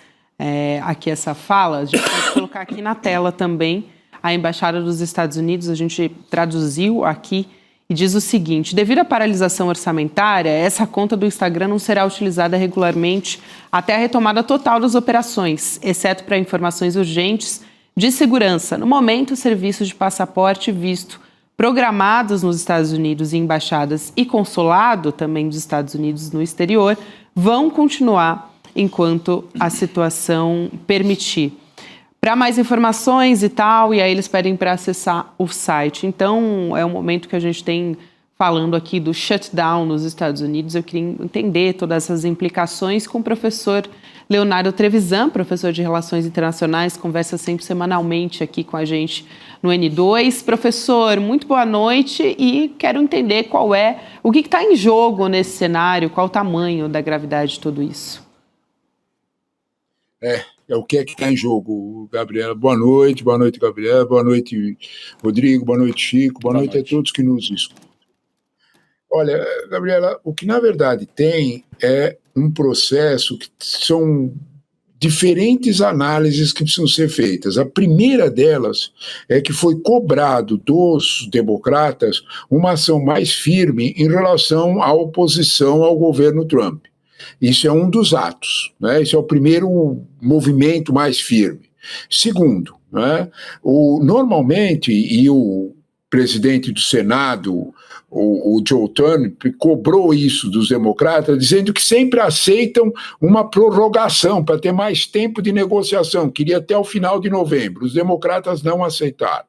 aqui essa fala, a gente pode colocar aqui na tela também. A Embaixada dos Estados Unidos, a gente traduziu aqui e diz o seguinte: devido à paralisação orçamentária, essa conta do Instagram não será utilizada regularmente até a retomada total das operações, exceto para informações urgentes de segurança. No momento, os serviços de passaporte e visto programados nos Estados Unidos em embaixadas e consulado também dos Estados Unidos no exterior vão continuar enquanto a situação permitir. Para mais informações e tal, e aí eles pedem para acessar o site. Então, é um momento que a gente tem falando aqui do shutdown nos Estados Unidos. Eu queria entender todas essas implicações com o professor Leonardo Trevisan, professor de Relações Internacionais, conversa sempre semanalmente aqui com a gente no N2. Professor, muito boa noite e quero entender o que está em jogo nesse cenário, qual o tamanho da gravidade de tudo isso. É o que é que está em jogo, Gabriela. Boa noite, Gabriela, boa noite, Rodrigo, boa noite, Chico, boa noite a todos que nos escutam. Olha, Gabriela, o que na verdade tem é um processo que são diferentes análises que precisam ser feitas. A primeira delas é que foi cobrado dos democratas uma ação mais firme em relação à oposição ao governo Trump. Isso é um dos atos, né? Esse é o primeiro movimento mais firme. Segundo, né, normalmente, e o presidente do Senado, o Joe Turnip, cobrou isso dos democratas, dizendo que sempre aceitam uma prorrogação para ter mais tempo de negociação, queria até o final de novembro. Os democratas não aceitaram.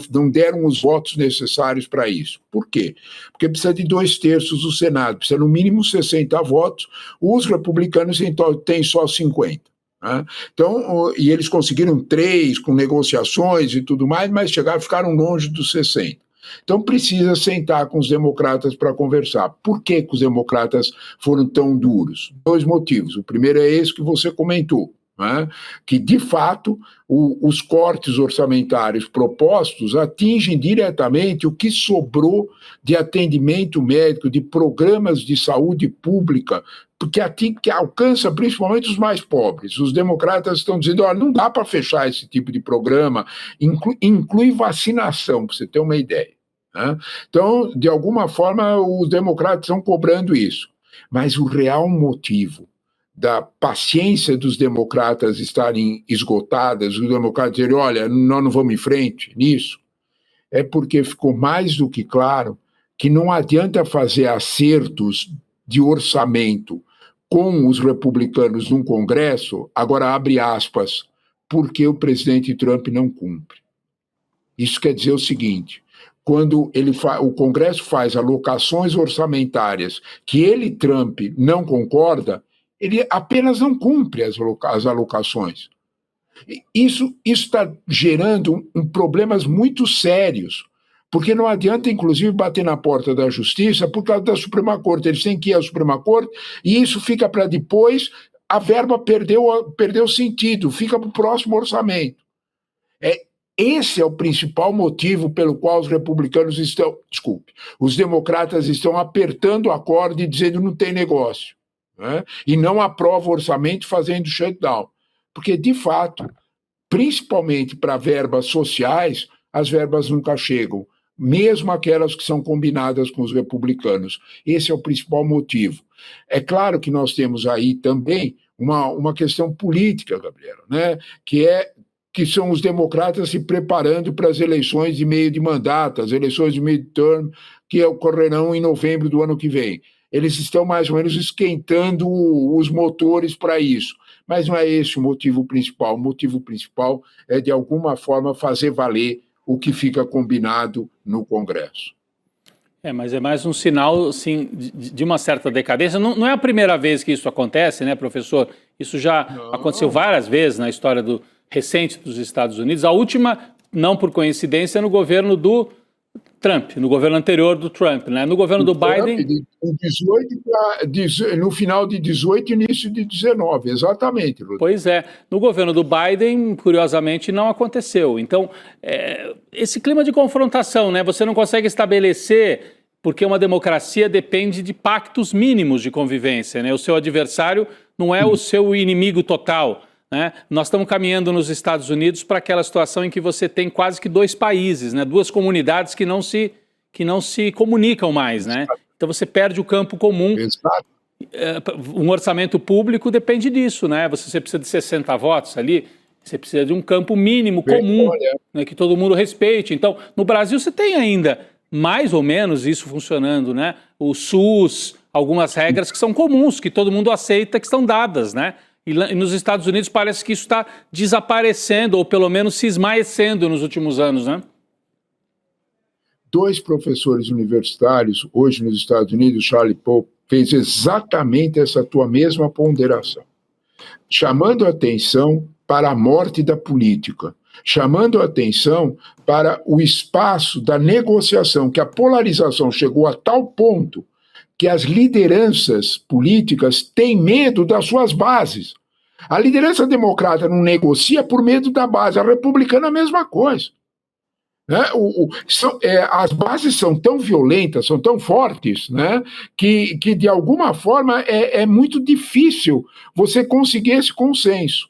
Não deram os votos necessários para isso. Por quê? Porque precisa de 2/3 do Senado, precisa no mínimo 60 votos, os republicanos têm só 50. Né? Então, e eles conseguiram 3 com negociações e tudo mais, mas ficaram longe dos 60. Então precisa sentar com os democratas para conversar. Por que os democratas foram tão duros? 2 motivos. O primeiro é esse que você comentou. Que, de fato, os cortes orçamentários propostos atingem diretamente o que sobrou de atendimento médico, de programas de saúde pública, que alcança principalmente os mais pobres. Os democratas estão dizendo, não dá para fechar esse tipo de programa, inclui vacinação, para você ter uma ideia. Então, de alguma forma, os democratas estão cobrando isso. Mas o real motivo da paciência dos democratas estarem esgotadas, os democratas dizerem, olha, nós não vamos em frente nisso, é porque ficou mais do que claro que não adianta fazer acertos de orçamento com os republicanos no Congresso, agora abre aspas, porque o presidente Trump não cumpre. Isso quer dizer o seguinte, quando o Congresso faz alocações orçamentárias que ele, Trump, não concorda, ele apenas não cumpre as alocações. Isso está gerando problemas muito sérios, porque não adianta, inclusive, bater na porta da Justiça por causa da Suprema Corte. Eles têm que ir à Suprema Corte e isso fica para depois, a verba perdeu sentido, fica para o próximo orçamento. Esse é o principal motivo pelo qual os republicanos os democratas estão apertando a corda e dizendo não tem negócio. E não aprova o orçamento fazendo shutdown. Porque, de fato, principalmente para verbas sociais, as verbas nunca chegam, mesmo aquelas que são combinadas com os republicanos. Esse é o principal motivo. É claro que nós temos aí também uma questão política, Gabriela, né? Que são os democratas se preparando para as eleições de meio de mandato, as eleições de midterm, que ocorrerão em novembro do ano que vem. Eles estão mais ou menos esquentando os motores para isso. Mas não é esse o motivo principal. O motivo principal é, de alguma forma, fazer valer o que fica combinado no Congresso. Mas é mais um sinal, assim, de uma certa decadência. Não é a primeira vez que isso acontece, né, professor? Isso já aconteceu várias vezes na história recente dos Estados Unidos. A última, não por coincidência, no governo do Trump, no governo anterior do Trump, né? No governo do Biden... No final de 18 e início de 19, exatamente, Rodrigo. Pois é. No governo do Biden, curiosamente, não aconteceu. Então, esse clima de confrontação, né? Você não consegue estabelecer, porque uma democracia depende de pactos mínimos de convivência, né? O seu adversário não é o seu inimigo total, né? Nós estamos caminhando nos Estados Unidos para aquela situação em que você tem quase que dois países, né? Duas comunidades que não se comunicam mais, né? Então você perde o campo comum. Exato. Um orçamento público depende disso, né? Você precisa de 60 votos ali, você precisa de um campo mínimo comum, né? Que todo mundo respeite. Então, no Brasil você tem ainda mais ou menos isso funcionando, né? O SUS, algumas regras que são comuns, que todo mundo aceita, que estão dadas, né? E nos Estados Unidos parece que isso está desaparecendo, ou pelo menos se esmaecendo nos últimos anos, né? 2 professores universitários, hoje nos Estados Unidos, Charlie Pope, fez exatamente essa tua mesma ponderação, chamando a atenção para a morte da política, chamando a atenção para o espaço da negociação, que a polarização chegou a tal ponto que as lideranças políticas têm medo das suas bases. A liderança democrata não negocia por medo da base, a republicana é a mesma coisa. Né? As bases são tão violentas, são tão fortes, né? que de alguma forma é muito difícil você conseguir esse consenso.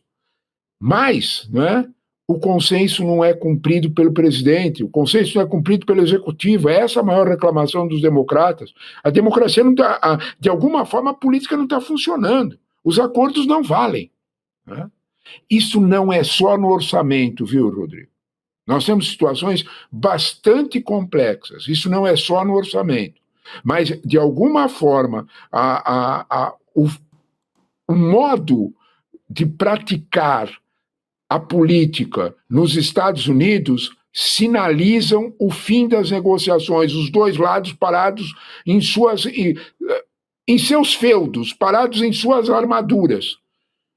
Mas, né, o consenso não é cumprido pelo presidente, o consenso não é cumprido pelo executivo. É essa a maior reclamação dos democratas. A democracia não está, de alguma forma, a política não está funcionando. Os acordos não valem. Né? Isso não é só no orçamento, viu, Rodrigo? Nós temos situações bastante complexas. Isso não é só no orçamento. Mas, de alguma forma, o modo de praticar a política nos Estados Unidos sinalizam o fim das negociações, os dois lados parados em seus feudos, parados em suas armaduras.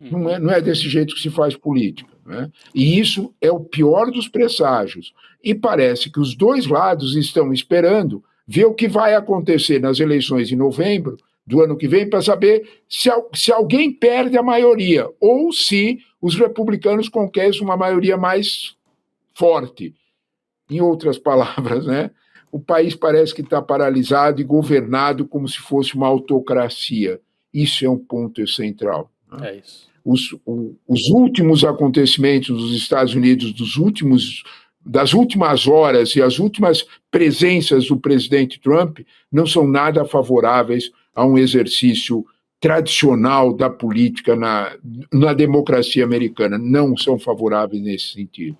Não é desse jeito que se faz política. Né? E isso é o pior dos presságios. E parece que os dois lados estão esperando ver o que vai acontecer nas eleições em novembro do ano que vem para saber se alguém perde a maioria ou se os republicanos conquistam uma maioria mais forte. Em outras palavras, né? O país parece que está paralisado e governado como se fosse uma autocracia. Isso é um ponto central. Né? É isso. Os últimos acontecimentos dos Estados Unidos, das últimas horas e as últimas presenças do presidente Trump não são nada favoráveis a um exercício tradicional da política na democracia americana. Não são favoráveis nesse sentido.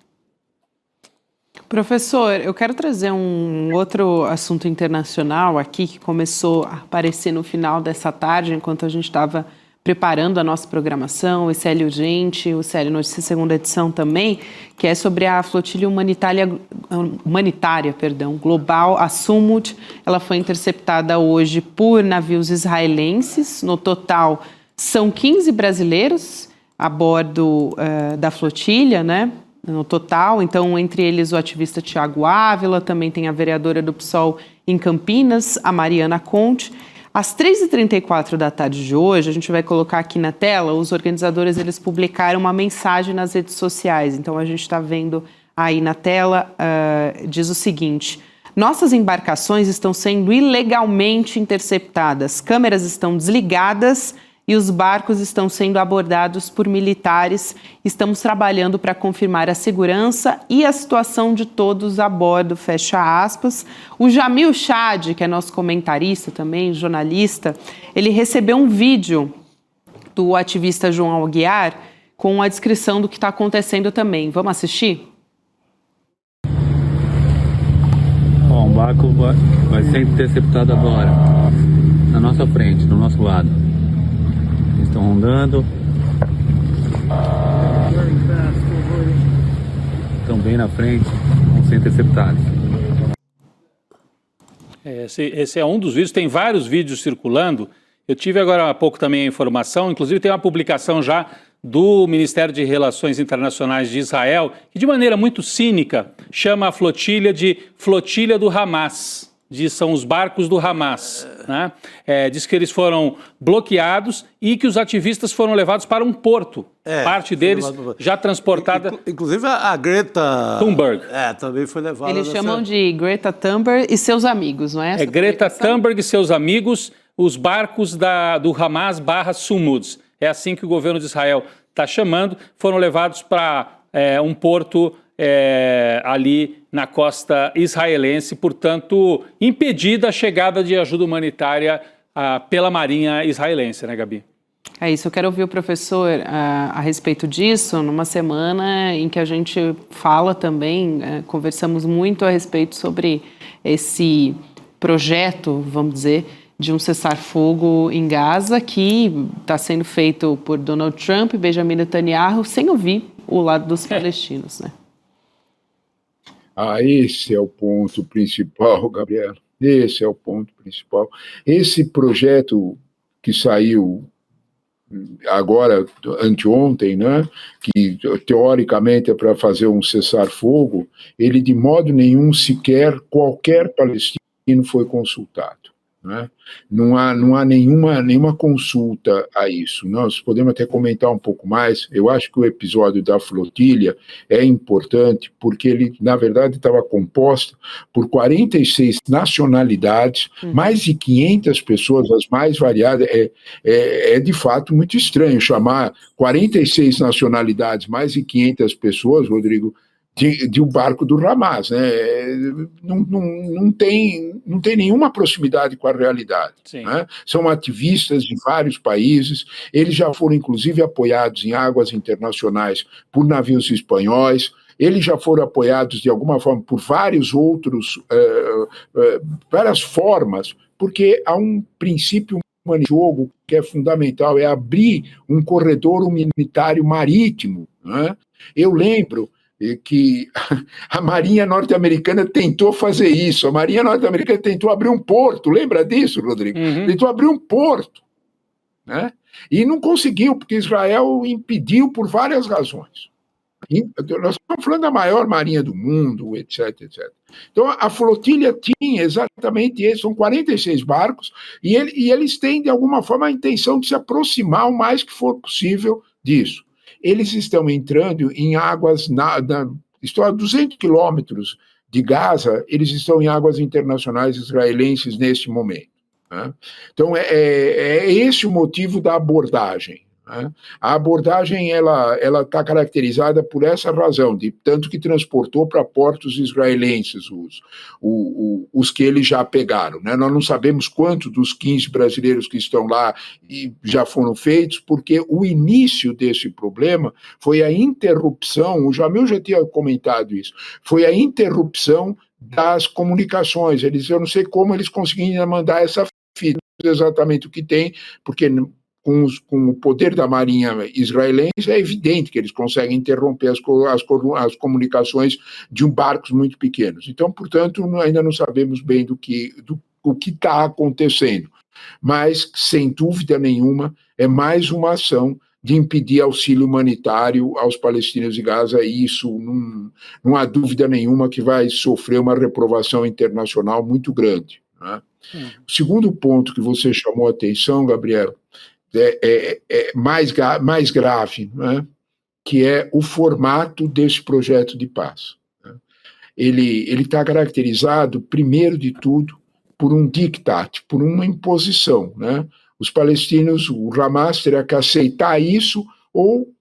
Professor, eu quero trazer um outro assunto internacional aqui que começou a aparecer no final dessa tarde, enquanto a gente estava preparando a nossa programação, o ICL Urgente, o ICL Notícia Segunda Edição também, que é sobre a flotilha humanitária global, a Sumut. Ela foi interceptada hoje por navios israelenses. No total, são 15 brasileiros a bordo da flotilha, né? No total, então, entre eles o ativista Tiago Ávila, também tem a vereadora do PSOL em Campinas, a Mariana Conte. Às 3h34 da tarde de hoje, a gente vai colocar aqui na tela, os organizadores eles publicaram uma mensagem nas redes sociais. Então, a gente está vendo aí na tela, diz o seguinte: nossas embarcações estão sendo ilegalmente interceptadas, câmeras estão desligadas e os barcos estão sendo abordados por militares. Estamos trabalhando para confirmar a segurança e a situação de todos a bordo, fecha aspas. O Jamil Chad, que é nosso comentarista também, jornalista, ele recebeu um vídeo do ativista João Aguiar com a descrição do que está acontecendo também. Vamos assistir? Bom, o barco vai ser interceptado agora, na nossa frente, do nosso lado. Eles estão rondando. Estão bem na frente, vão ser interceptados. Esse é um dos vídeos, tem vários vídeos circulando. Eu tive agora há pouco também a informação, inclusive tem uma publicação já do Ministério de Relações Internacionais de Israel, que de maneira muito cínica chama a flotilha de flotilha do Hamas. São os barcos do Hamas, né? Diz que eles foram bloqueados e que os ativistas foram levados para um porto. Parte deles já transportada. Inclusive a Greta Thunberg. Também foi levada. Eles chamam de Greta Thunberg e seus amigos, não é? Greta Thunberg e seus amigos, os barcos do Hamas /Sumuds. É assim que o governo de Israel está chamando. Foram levados para um porto ali na costa israelense, portanto, impedida a chegada de ajuda humanitária pela Marinha israelense, né, Gabi? É isso, eu quero ouvir o professor a respeito disso, numa semana em que a gente fala também, conversamos muito a respeito sobre esse projeto, vamos dizer, de um cessar-fogo em Gaza, que está sendo feito por Donald Trump e Benjamin Netanyahu, sem ouvir o lado dos palestinos, né? Esse é o ponto principal, Gabriel. Esse é o ponto principal. Esse projeto que saiu agora, anteontem, né, que teoricamente é para fazer um cessar-fogo, ele de modo nenhum sequer qualquer palestino foi consultado. Né? Não há nenhuma consulta a isso. Nós podemos até comentar um pouco mais. Eu acho que o episódio da flotilha é importante porque ele, na verdade, estava composto por 46 nacionalidades, mais de 500 pessoas, as mais variadas. É de fato muito estranho chamar 46 nacionalidades, mais de 500 pessoas, Rodrigo, de um barco do Hamas, né? Não tem nenhuma proximidade com a realidade. Né? São ativistas de vários países, eles já foram inclusive apoiados em águas internacionais por navios espanhóis, eles já foram apoiados de alguma forma por vários outros, várias formas, porque há um princípio de jogo que é fundamental, é abrir um corredor humanitário marítimo. Né? Eu lembro que a Marinha norte-americana tentou fazer isso. A Marinha norte-americana tentou abrir um porto, lembra disso, Rodrigo? Tentou abrir um porto, né? E não conseguiu, porque Israel impediu por várias razões. Nós estamos falando da maior marinha do mundo, etc, etc. Então, a flotilha tinha exatamente isso, são 46 barcos, e eles têm, de alguma forma, a intenção de se aproximar o mais que for possível disso. Eles estão entrando em águas, estou a 200 quilômetros de Gaza, eles estão em águas internacionais israelenses neste momento. Né? Então, é esse o motivo da abordagem. Né? A abordagem ela está caracterizada por essa razão, de tanto que transportou para portos israelenses os que eles já pegaram. Né? Nós não sabemos quantos dos 15 brasileiros que estão lá já foram feitos, porque o início desse problema foi a interrupção, o Jamil já tinha comentado isso, foi a interrupção das comunicações. Eu não sei como eles conseguiram mandar essa fita, exatamente o que tem, porque com o poder da Marinha israelense, é evidente que eles conseguem interromper as comunicações de barcos muito pequenos. Então, portanto, ainda não sabemos bem do que está acontecendo. Mas, sem dúvida nenhuma, é mais uma ação de impedir auxílio humanitário aos palestinos de Gaza, e isso não há dúvida nenhuma que vai sofrer uma reprovação internacional muito grande. Né? O segundo ponto que você chamou a atenção, Gabriel, é mais grave, né? Que é o formato desse projeto de paz. Né? Ele está caracterizado, primeiro de tudo, por um diktat, por uma imposição. Né? os palestinos, o Hamas terá que aceitar isso, ou,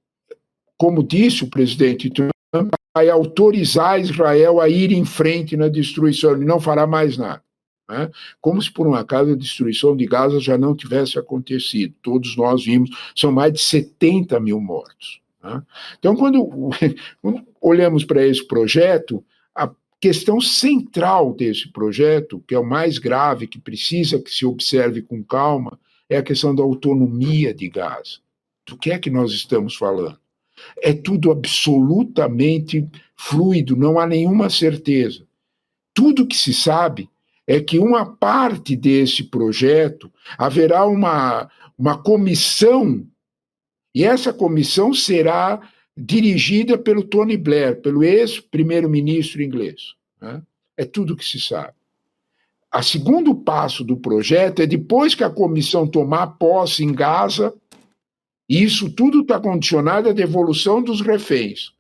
como disse o presidente Trump, vai autorizar Israel a ir em frente na destruição, ele não fará mais nada. Né? Como se por um acaso a destruição de Gaza já não tivesse acontecido. Todos nós vimos, são mais de 70 mil mortos. Né? Então, quando olhamos para esse projeto, a questão central desse projeto, que é o mais grave, que precisa que se observe com calma, é a questão da autonomia de Gaza. Do que é que nós estamos falando? É tudo absolutamente fluido, não há nenhuma certeza. Tudo que se sabe é que uma parte desse projeto haverá uma comissão, e essa comissão será dirigida pelo Tony Blair, pelo ex-primeiro-ministro inglês. Né? É tudo que se sabe. O segundo passo do projeto é, depois que a comissão tomar posse em Gaza, e isso tudo está condicionado à devolução dos reféns,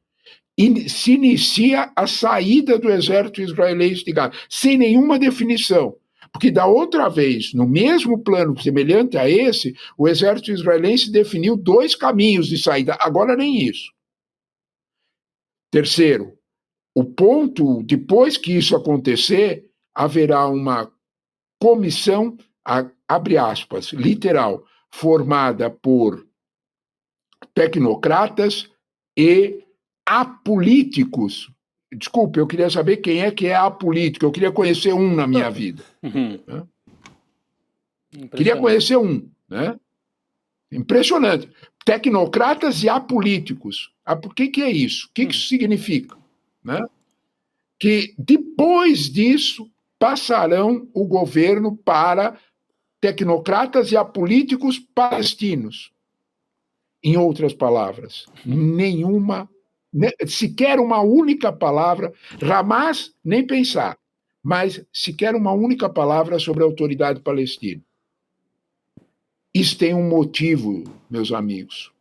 e se inicia a saída do exército israelense de Gaza, sem nenhuma definição. Porque da outra vez, no mesmo plano semelhante a esse, o exército israelense definiu 2 caminhos de saída, agora nem isso. Terceiro, o ponto, depois que isso acontecer, haverá uma comissão, abre aspas, literal, formada por tecnocratas e apolíticos. Desculpe, eu queria saber quem é apolítico, eu queria conhecer um na minha vida. Né? Queria conhecer um. Né? Impressionante. Tecnocratas e apolíticos. Por que é isso? O que isso significa? Né? Que depois disso passarão o governo para tecnocratas e apolíticos palestinos. Em outras palavras, nenhuma, sequer uma única palavra, Hamas nem pensar, mas sequer uma única palavra sobre a autoridade palestina. Isso tem um motivo, meus amigos.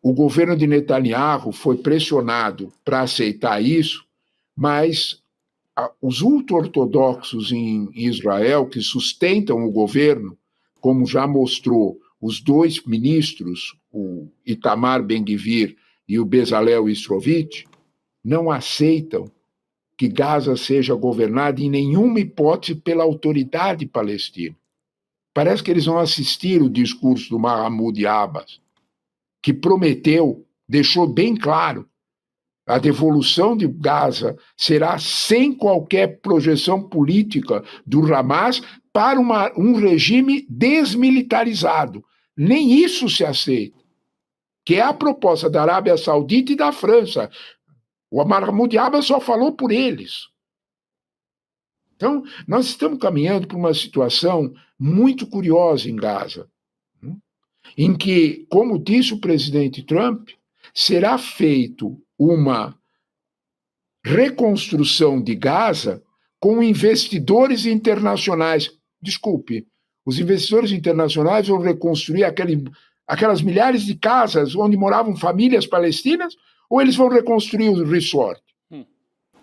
O governo de Netanyahu foi pressionado para aceitar isso, mas os ultra-ortodoxos em Israel, que sustentam o governo, como já mostrou os 2 ministros, o Itamar Ben-Gvir e o Bezalel Smotrich, não aceitam que Gaza seja governada em nenhuma hipótese pela autoridade palestina. Parece que eles vão assistir o discurso do Mahmoud Abbas, que prometeu, deixou bem claro, a devolução de Gaza será sem qualquer projeção política do Hamas para um regime desmilitarizado. Nem isso se aceita, que é a proposta da Arábia Saudita e da França. O Mahmoud Abbas só falou por eles. Então, nós estamos caminhando para uma situação muito curiosa em Gaza, em que, como disse o presidente Trump, será feito uma reconstrução de Gaza com investidores internacionais. Desculpe, os investidores internacionais vão reconstruir aquelas milhares de casas onde moravam famílias palestinas, ou eles vão reconstruir o resort?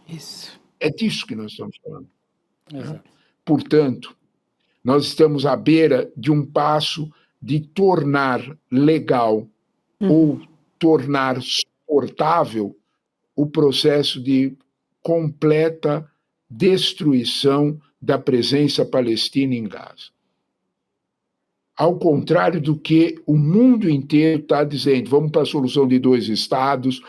Isso. É disso que nós estamos falando. Né? Portanto, nós estamos à beira de um passo de tornar legal ou tornar suportável o processo de completa destruição da presença palestina em Gaza. Ao contrário do que o mundo inteiro está dizendo, vamos para a solução de 2 estados.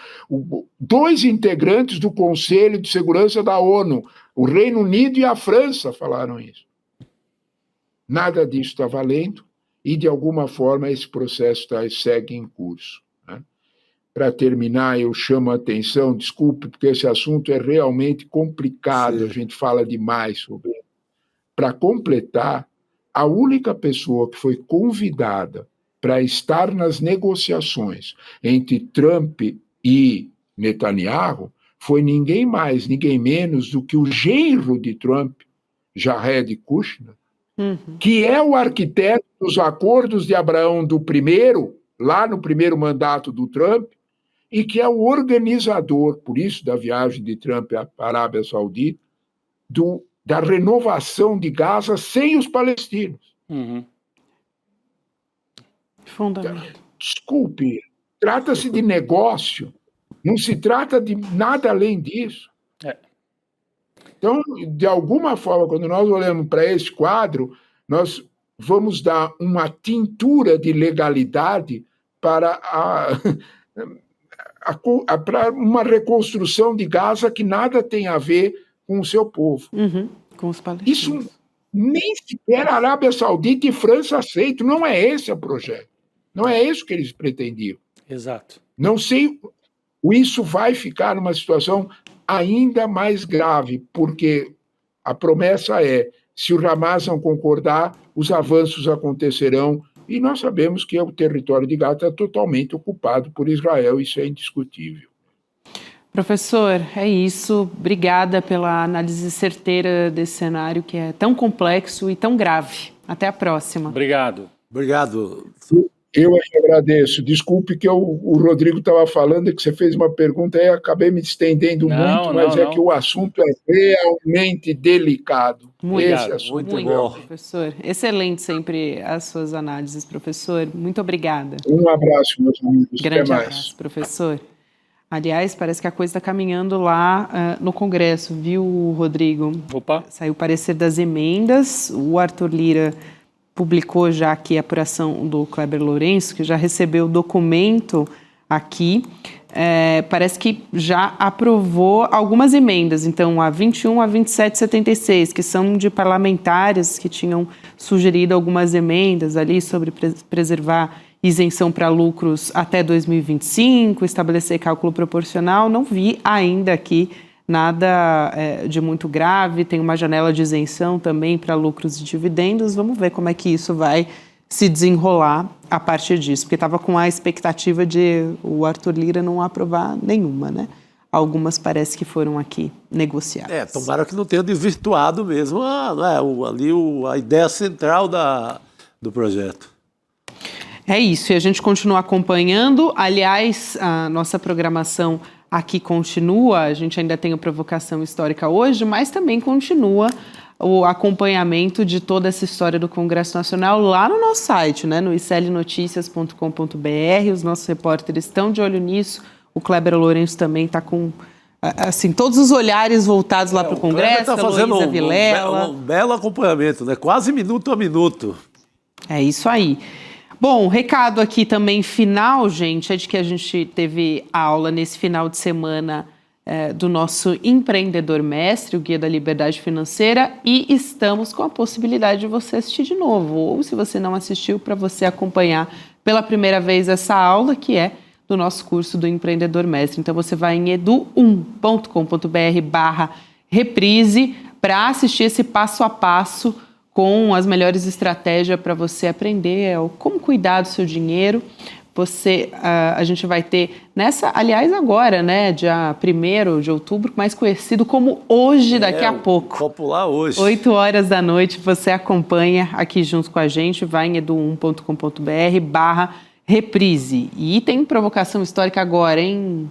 2 integrantes do Conselho de Segurança da ONU, o Reino Unido e a França, falaram isso. Nada disso está valendo e, de alguma forma, esse processo segue em curso. Né? Para terminar, eu chamo a atenção, desculpe, porque esse assunto é realmente complicado, Sim. A gente fala demais sobre ele. Para completar, a única pessoa que foi convidada para estar nas negociações entre Trump e Netanyahu foi ninguém mais, ninguém menos do que o genro de Trump, Jared Kushner, que é o arquiteto dos acordos de Abraão do primeiro, lá no primeiro mandato do Trump, e que é o organizador, por isso, da viagem de Trump à Arábia Saudita, da renovação de Gaza sem os palestinos. Fundamento. Desculpe, trata-se de negócio, não se trata de nada além disso. Então, de alguma forma, quando nós olhamos para esse quadro, nós vamos dar uma tintura de legalidade para para uma reconstrução de Gaza que nada tem a ver com o seu povo. Com os palestinos. Isso nem sequer a Arábia Saudita e França aceitam. Não é esse o projeto. Não é isso que eles pretendiam. Exato. Não sei, isso vai ficar numa situação ainda mais grave, porque a promessa é, se o Hamas não concordar, os avanços acontecerão, e nós sabemos que o território de Gaza é totalmente ocupado por Israel, isso é indiscutível. Professor, é isso. Obrigada pela análise certeira desse cenário que é tão complexo e tão grave. Até a próxima. Obrigado. Eu agradeço. Desculpe que o Rodrigo estava falando que você fez uma pergunta e acabei me estendendo muito, mas é que o assunto é realmente delicado. Muito bom, professor. Excelente sempre as suas análises, professor. Muito obrigada. Um abraço, meus amigos. Grande abraço, professor. Aliás, parece que a coisa está caminhando lá no Congresso, viu, Rodrigo? Opa. Saiu o parecer das emendas, o Arthur Lira publicou já aqui a apuração do Kleber Lourenço, que já recebeu o documento aqui. Parece que já aprovou algumas emendas, então a 21 a 2776, que são de parlamentares que tinham sugerido algumas emendas ali sobre preservar isenção para lucros até 2025, estabelecer cálculo proporcional. Não vi ainda aqui nada de muito grave, tem uma janela de isenção também para lucros e dividendos. Vamos ver como é que isso vai se desenrolar a partir disso, porque estava com a expectativa de o Arthur Lira não aprovar nenhuma, né? Algumas parece que foram aqui negociadas. Tomara que não tenha desvirtuado mesmo a ideia central do projeto. É isso, e a gente continua acompanhando. Aliás, a nossa programação aqui continua, a gente ainda tem a provocação histórica hoje, mas também continua o acompanhamento de toda essa história do Congresso Nacional lá no nosso site, né, no iclnoticias.com.br. Os nossos repórteres estão de olho nisso. O Kleber Lourenço também está com assim, todos os olhares voltados lá para o Congresso. Está fazendo um belo acompanhamento, né? Quase minuto a minuto. É isso aí. Bom, recado aqui também final, gente, é de que a gente teve aula nesse final de semana do nosso Empreendedor Mestre, o Guia da Liberdade Financeira, e estamos com a possibilidade de você assistir de novo, ou se você não assistiu, para você acompanhar pela primeira vez essa aula, que é do nosso curso do Empreendedor Mestre. Então você vai em edu1.com.br/reprise para assistir esse passo a passo com as melhores estratégias para você aprender como cuidar do seu dinheiro. A gente vai ter aliás, agora, né, dia 1º de outubro, mais conhecido como Hoje, daqui a pouco. Popular Hoje. 8 horas da noite, você acompanha aqui junto com a gente, vai em edu1.com.br/reprise. E tem provocação histórica agora, hein?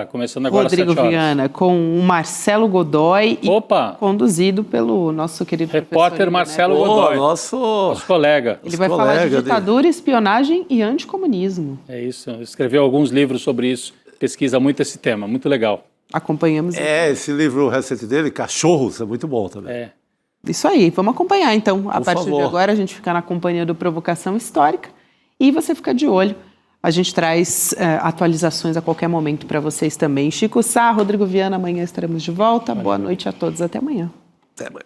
Começando agora, Rodrigo Viana, com o Marcelo Godoy. Opa! E conduzido pelo nosso querido repórter Marcelo Godoy. Nosso colega. Ele vai falar de ditadura, espionagem e anticomunismo. É isso, escreveu alguns livros sobre isso, pesquisa muito esse tema, muito legal. Acompanhamos. Esse livro recente dele, Cachorros, é muito bom também. Isso aí, vamos acompanhar então. A partir de agora a gente fica na companhia do Provocação Histórica e você fica de olho. A gente traz atualizações a qualquer momento para vocês também. Chico Sá, Rodrigo Viana, amanhã estaremos de volta. Boa noite a todos, até amanhã. Até amanhã.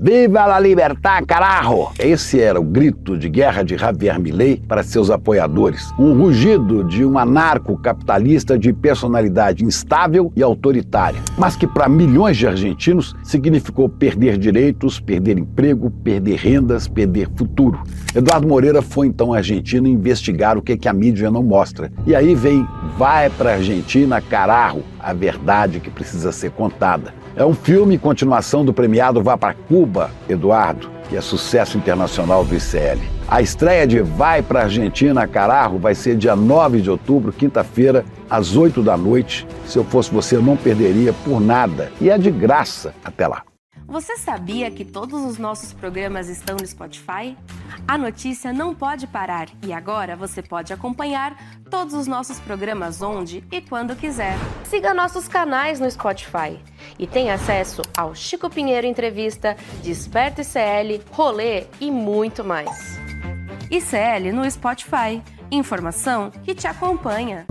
Viva la libertad, carajo! Esse era o grito de guerra de Javier Milei para seus apoiadores. Um rugido de um anarcocapitalista de personalidade instável e autoritária, mas que para milhões de argentinos significou perder direitos, perder emprego, perder rendas, perder futuro. Eduardo Moreira foi então à Argentina investigar o que a mídia não mostra. E aí vem Vai pra Argentina, carajo! A verdade que precisa ser contada. É um filme continuação do premiado Vá para Cuba, Eduardo, que é sucesso internacional do ICL. A estreia de Vai para Argentina, carajo, vai ser dia 9 de outubro, quinta-feira, às 8 da noite. Se eu fosse você, eu não perderia por nada. E é de graça. Até lá. Você sabia que todos os nossos programas estão no Spotify? A notícia não pode parar e agora você pode acompanhar todos os nossos programas onde e quando quiser. Siga nossos canais no Spotify e tenha acesso ao Chico Pinheiro Entrevista, Desperta ICL, Rolê e muito mais. ICL no Spotify. Informação que te acompanha.